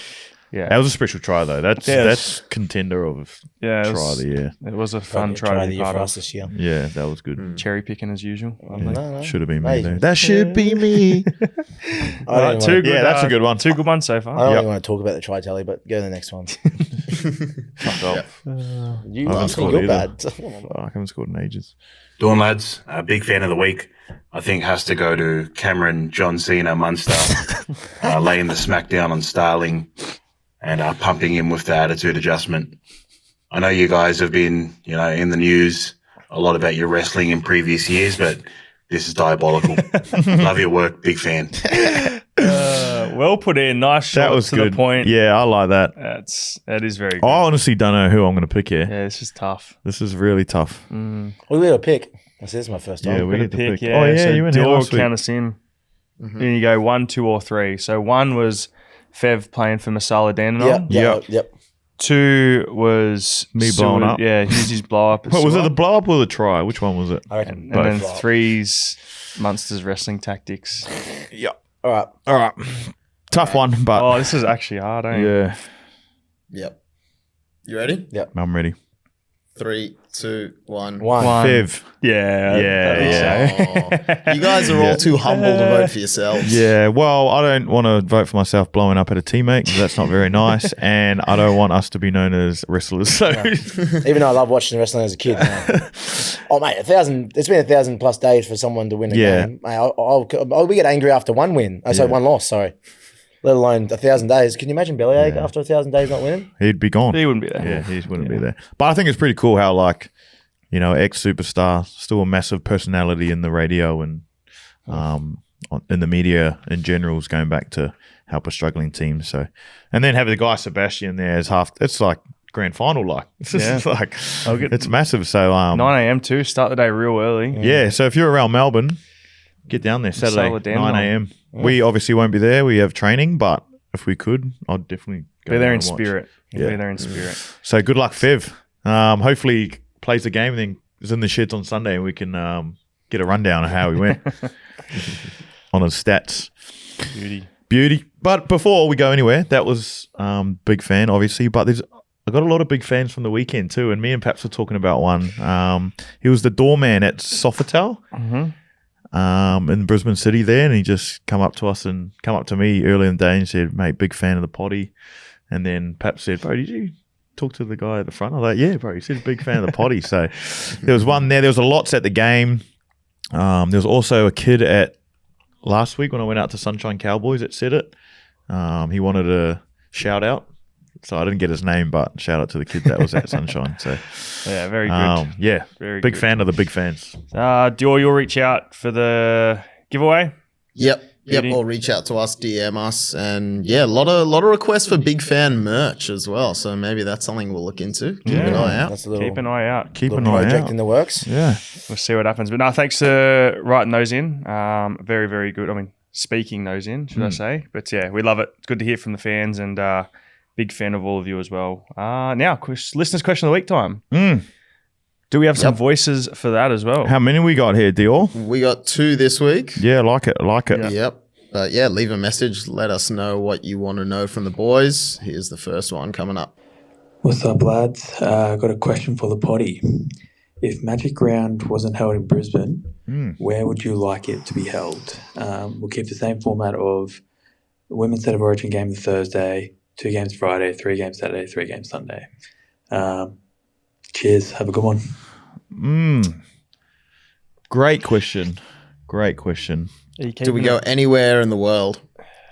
Yeah. That was a special try, though. That's Yeah, that's contender of Yeah, try of the year. It was a fun Try try the to be year part for of. us this year. Yeah, that was good. Cherry picking as usual. No. Should have been me, Hey. though. That should be me. I don't Right, even two wanna- good, Yeah, that's a good one. Two good ones so I far. don't Yep. really want to talk about the try tally, but go to the next one. Fuck off. You I haven't think scored you're either. bad. Fuck, I haven't scored in ages. Dawn lads, a big fan of the week. I think has to go to Cameron John Cena Munster, laying the smackdown on Starling and pumping him with the attitude adjustment. I know you guys have been, in the news a lot about your wrestling in previous years, but this is diabolical. Love your work, big fan. Well put in. Nice shot That was to good. the point. Yeah, I like that. That is very good. I honestly don't know who I'm going to pick here. Yeah, it's just tough. This is really tough. We got a pick. This is my first time. Yeah, we Got a get to pick, pick. yeah. Oh, yeah, so you went here Dyor last week. count us in. And you go 1, 2, or 3. So 1 was Fev playing for Masala Dandenong. Yep. 2 was Me blowing up. Yeah, Hughes' blow up. What was it, the blow up or the try? Which one was it? I reckon. And then both. 3's Munster's wrestling tactics. Yeah. All right. All right. Tough one, but Oh, this is actually hard, eh? yeah, Yep. You ready? I'm ready. 3, 2, 1. One. Viv. Yeah. You guys are all too humble to vote for yourselves. Yeah, well, I don't want to vote for myself blowing up at a teammate because that's not very nice, and I don't want us to be known as wrestlers. So Even though I love watching wrestling as a kid. Oh, mate, 1,000. It's been 1,000 plus days for someone to win a Yeah. game. Mate, I'll get angry after one win. Oh, sorry, one loss. Sorry. Let alone 1,000 days. Can you imagine bellyache after 1,000 days not winning? he'd be gone. He wouldn't be there. Yeah, he wouldn't be there. But I think it's pretty cool how, like, ex-superstar, still a massive personality in the radio and in the media in general is going back to help a struggling team. So, and then have the guy Sebastian there as half. It's like grand final, like it's just like it's massive. So 9 a.m. too. Start the day real early. yeah. So if you're around Melbourne, get down there Saturday Solid 9 Dandenong. a.m. We obviously won't be there. We have training, but if we could, I'd definitely go Be there down in and watch. spirit. Yeah. Be there in spirit. So good luck, Fev. Hopefully he plays the game and then is in the sheds on Sunday and we can get a rundown of how he went on his stats. Beauty. But before we go anywhere, that was big fan, obviously. But I got a lot of big fans from the weekend too, and me and Paps were talking about one. He was the doorman at Sofitel in Brisbane City there, and he just come up to me early in the day and said, "Mate, big fan of the potty." And then Paps said, "Bro, did you talk to the guy at the front?" I was like, "Yeah, bro, he said big fan of the potty." So there was one there. There was a lots at the game. There was also a kid at last week when I went out to Sunshine Cowboys that said it. He wanted a shout out so I didn't get his name, but shout out to the kid that was at Sunshine. So Yeah, very good. yeah, Very big good. fan of the big fans. Dyor, you'll reach out for the giveaway. Yep. Footy. Or reach out to us, DM us, and yeah, a lot of requests for big fan merch as well. So maybe that's something we'll look into. Keep an eye out. That's a little, Keep an eye out. Keep little an eye project out. in the works. Yeah, We'll see what happens. But no, thanks for writing those in. Very, very good. I mean, speaking those in, should I say. But yeah, we love it. It's good to hear from the fans, and big fan of all of you as well. Now, listeners' question of the week time. Do we have some voices for that as well? how many we got here, Dior? We got 2 this week. Yeah, like it. Yep. But yeah, leave a message. Let us know what you want to know from the boys. Here's the first one coming up. What's up, lads? Got a question for the potty. If Magic Round wasn't held in Brisbane, where would you like it to be held? We'll keep the same format of Women's State of Origin game the Thursday, 2 games Friday, 3 games Saturday, 3 games Sunday. Cheers. Have a good one. Great question. Great question. Do we go anywhere in the world?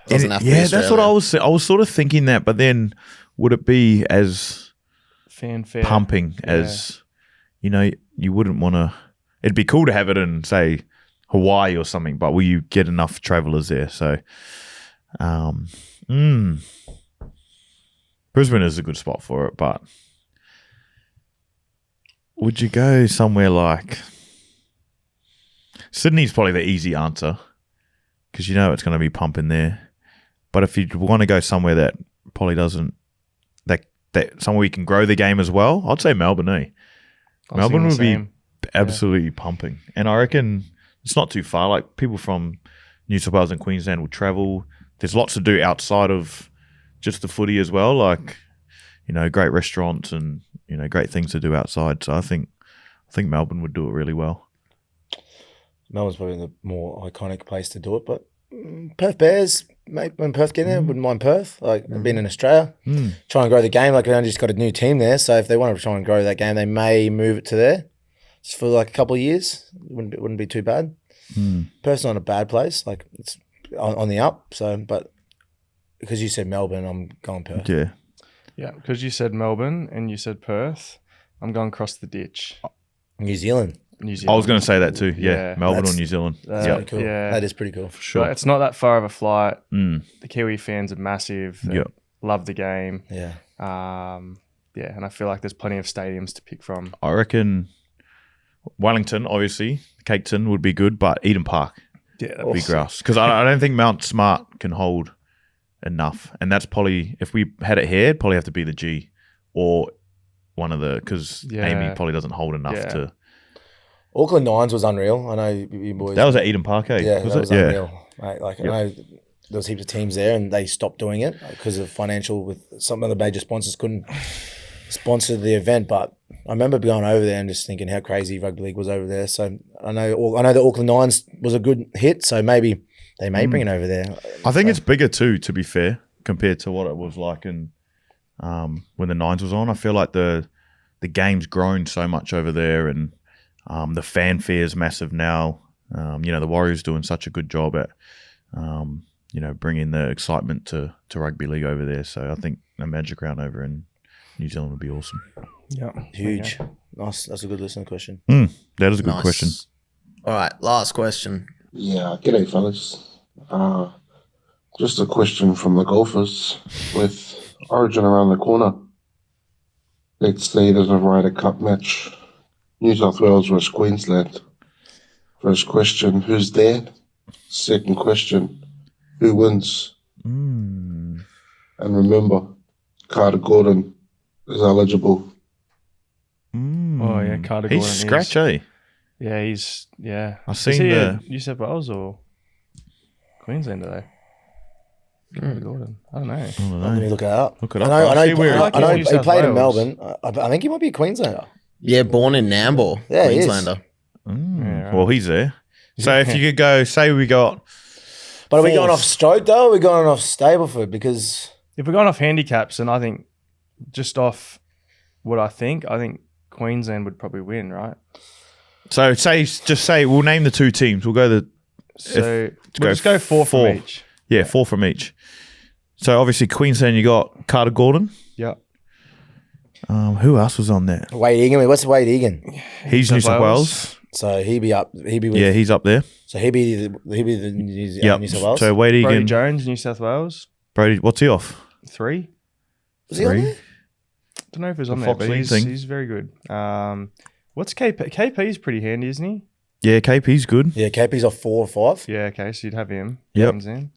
Doesn't have to be Yeah, that's what Australia. I was sort of thinking that, but then would it be as Fanfare. pumping as you wouldn't want to? It'd be cool to have it in, say, Hawaii or something, but will you get enough travelers there? So, Brisbane is a good spot for it, but would you go somewhere like Sydney's probably the easy answer because it's going to be pumping there. But if you want to go somewhere that probably doesn't, that somewhere we can grow the game as well, I'd say Melbourne. Melbourne would be absolutely pumping, and I reckon it's not too far. Like people from New South Wales and Queensland will travel. There's lots to do outside of just the footy as well, like great restaurants and great things to do outside. So I think Melbourne would do it really well. Melbourne's probably the more iconic place to do it, but Perth Bears, mate, when Perth get there, wouldn't mind Perth. Like, I've been in Australia, try and grow the game. Like, we only just got a new team there, so if they want to try and grow that game, they may move it to there just for like a couple of years. It wouldn't be too bad. Perth's not a bad place. Like, it's on the up. So, but because you said Melbourne, I'm going Perth. Yeah. Yeah, because you said Melbourne and you said Perth, I'm going across the ditch. New Zealand. New Zealand. I was going to say that too. Yeah, Yeah. Melbourne or That's- New Zealand. That's Yep. Pretty cool. Yeah. That is pretty cool. For sure. But it's not that far of a flight. Mm. The Kiwi fans are massive. They Yep. love the game. Yeah. And I feel like there's plenty of stadiums to pick from. I reckon Wellington, obviously, Cape Town would be good, but Eden Park, Yeah, big grass. Because I don't think Mount Smart can hold enough. And that's probably, if we had it here, it'd probably have to be the G or one of the, because Amy probably doesn't hold enough Yeah. to. Auckland Nines was unreal. I know you boys. That was at Eden Park, eh? yeah, was that it? was unreal. Mate, like, I know there was heaps of teams there and they stopped doing it because of financial, with some of the major sponsors couldn't sponsor the event. But I remember going over there and just thinking how crazy rugby league was over there. So I know the Auckland Nines was a good hit, so maybe they may bring it over there. I think it's bigger too, to be fair, compared to what it was like in when the Nines was on. I feel like the game's grown so much over there, and the fanfare is massive now. The Warriors doing such a good job at bringing the excitement to rugby league over there. So I think a Magic Round over in New Zealand would be awesome. Yeah. Huge. Nice. That's a good listener question. That is a good Nice. question. All right, last question. Yeah, g'day fellas. Just a question from the golfers. With Origin around the corner, let's say there's a Ryder Cup match, New South Wales versus Queensland. First question, who's there? Second question, who wins? And remember, Carter Gordon is eligible. Oh, yeah, Carter He's Gordon. scratch, eh? Yeah, he's, yeah. I've Is seen he the- a New South Wales or Queensland today? Carter Gordon. I don't know. Let me look it up. Look it I up. know, I See where- know, I know New he South played in Wales. Melbourne. I think he might be a Queenslander. Yeah, born in Nambour, Yeah, he is. Queenslander. Yeah, Well, he's there. So if you could go, say we got But are we going Fourth. off stroke though? Or are we going off Stableford? Because If we're going off handicaps, and I think just off what I think Queensland would probably win, right? so say we'll name the two teams. We'll go So go we'll just go four four. from each. 4 from each. So obviously Queensland, you got Carter Gordon. Yeah. Who else was on there? Wade Egan. What's Wade Egan? He's New South Wales. So he'd be up. He'd be with. Yeah, he's up there. So he'd be the New South Wales. So Wade Brody Egan, Jones, New South Wales. Brody. What's he off? 3. Was he on there? Don't know if he was on The there, but Fox thing. he's very good. What's KP? KP's pretty handy, isn't he? Yeah, KP's good. Yeah, KP's off 4 or 5. Yeah, okay, so you'd have him. Yep. Queensland.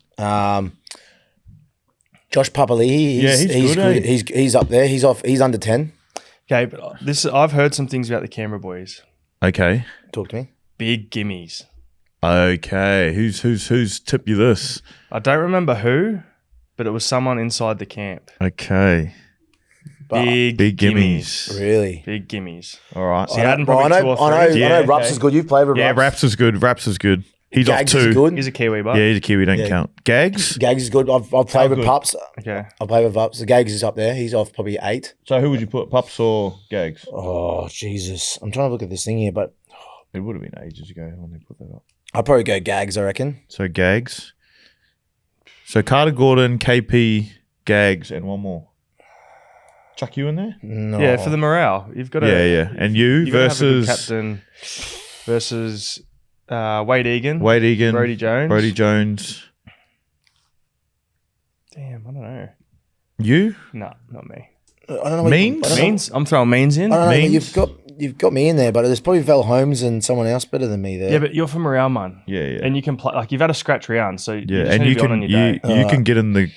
Josh Papali'i. He's good, eh? He's up there. He's off. He's under 10. Okay, but I've heard some things about the Canberra boys. Okay. Talk to me. Big gimmies. Okay. Who's tipped you this? I don't remember who, but it was someone inside the camp. Okay. Big gimmies. Really? Big gimmies. All right. So you had him Well, probably 2 or 3. I Yeah, know Rups okay. is good. You've played with Rups. Yeah, Raps is good. Raps is good. He's Gags off 2. is good. He's a Kiwi, but Yeah, he's a Kiwi. Don't Yeah. count. Gags. Gags is good. I've played with good? Pups. okay. I've played with Pups. The Gags is up there. He's off probably 8. So who would you put, Pups or Gags? Oh, Jesus. I'm trying to look at this thing here, but It would have been ages ago when they put that up. I'll probably go Gags, I reckon. So Gags. So Carter Gordon, KP, Gags, and one more. Chuck you in there? No. Yeah, for the morale, you've got to. Yeah. And you versus captain versus Wade Egan, Wade Egan, Brody Jones. Damn, I don't know. You? No, not me. I don't know. Means? I don't know. Means? I'm throwing Means in. I don't know. Means? You've got me in there, but there's probably Val Holmes and someone else better than me there. Yeah, but you're from morale, man. Yeah. And you can play like you've had a scratch round, so Yeah, and you can you can get in the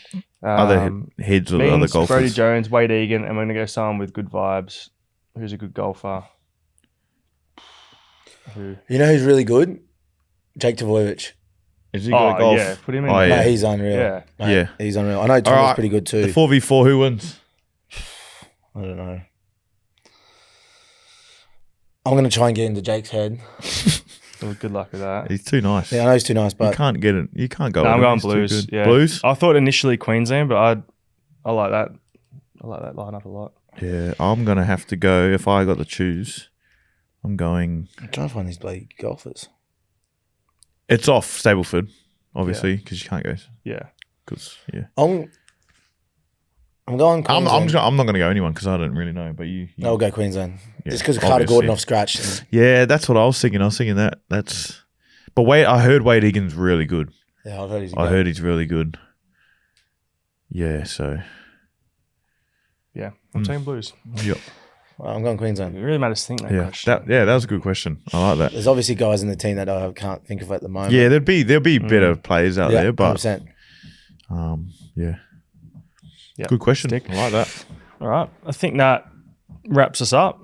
other heads of the other Means, golfers. Brody Jones, Wade Egan, and we're gonna go someone with good vibes, who's a good golfer. Who? You know who's really good? Jake Tavoyevich. Is he good at golf? Yeah, put him in. Oh, there. yeah. Mate, he's unreal. Yeah. Mate, Yeah. he's unreal. I know Tommy's All right. pretty good too. The 4v4, who wins? I don't know. I'm going to try and get into Jake's head. Well, good luck with that. He's too nice. Yeah, I know he's too nice, You but can't get it. You can't go. No, I'm with him. going He's too Blues. good. Yeah. Blues. I thought initially Queensland, but I like that. I like that lineup a lot. Yeah, I'm gonna have to go. If I got to choose, I'm going. I'm trying to find these bloody golfers. It's off Stableford, obviously, because you can't go. Yeah. Because I'm going Queensland. I'm not going to go anyone because I don't really know. But you I'll go Queensland. Yeah, Just because Carter obviously. Gordon off scratch. Yeah, that's what I was thinking. I was thinking that. But I heard Wade Egan's really good. Yeah, I've heard he's I heard he's really good. Yeah, so. Yeah. I'm saying Blues. Yep. I'm going Queensland. It really matters to think that Yeah, question. that was a good question. I like that. There's obviously guys in the team that I can't think of at the moment. Yeah, there'll be better players out there, but 100%. yeah. Yep. Good question. Stick. I like that. All right. I think that wraps us up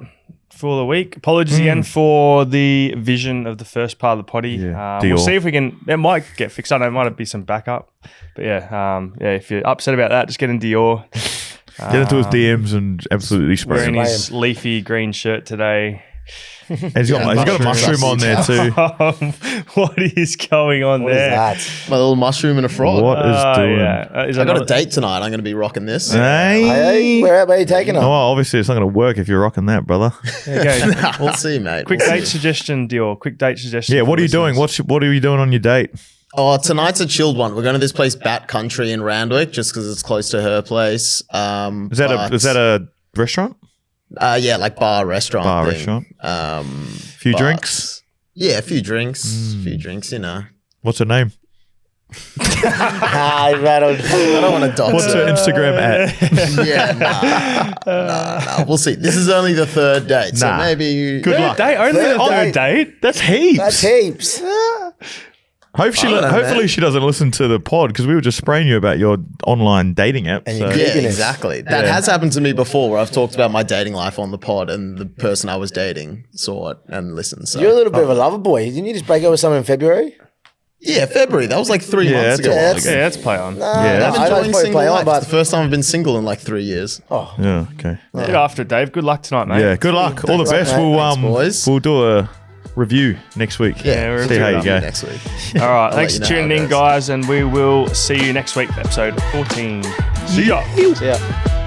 for the week. Apologies again for the vision of the first part of the potty. Yeah. We'll Dyor. see if we can. It might get fixed. I know it might be some backup. But yeah, if you're upset about that, just get in Dyor. Get into his DMs and absolutely spray Wearing him. his leafy green shirt today. And he's got a mushroom on there too. What is going on What is there? that? My little mushroom and a frog. What is doing? Yeah. I got a date tonight. I'm going to be rocking this. Hey, where are you taking them? Oh, well, obviously it's not going to work if you're rocking that, brother. There you go. We'll see, mate. Quick We'll date see. suggestion, Dyor. Quick date suggestion. Yeah, what for are you doing? listeners. What are you doing on your date? Oh, tonight's a chilled one. We're going to this place, Bat Country in Randwick, just because it's close to her place. Is that a restaurant? Yeah, like bar restaurant. Bar thing. restaurant. Few drinks? Yeah, a few drinks. Few drinks, you know. What's her name? I rattled. I don't want to dox What's her her. Instagram at? Yeah, nah. We'll see. This is only the third date, so Nah. maybe. Good luck. Date? Only Third the third date. date? That's heaps. That's heaps. Hopefully she doesn't listen to the pod because we were just spraying you about your online dating app. And So. you Yeah, Vegan is- exactly. That has happened to me before where I've talked about my dating life on the pod and the person I was dating saw it and listened. So You're a little bit of a lover boy. Didn't you just break up with someone in February? yeah, February. That was like 3 Yeah, months that's ago. a while that's- ago. Yeah, let's play on. No, Yeah, no, that's- I I'm don't enjoying suppose single play on, life. but It's the first time I've been single in like 3 years. Yeah, okay. Get after it, Dave. Good luck tonight, mate. Yeah, good luck. All the Thanks, best. mate. We'll Thanks, boys. we'll do a review next week. Yeah, we'll see how do you it go. Next week. All right. I'll Thanks let for you know tuning how in, it goes. guys, and we will see you next week for episode 14. See ya. yeah.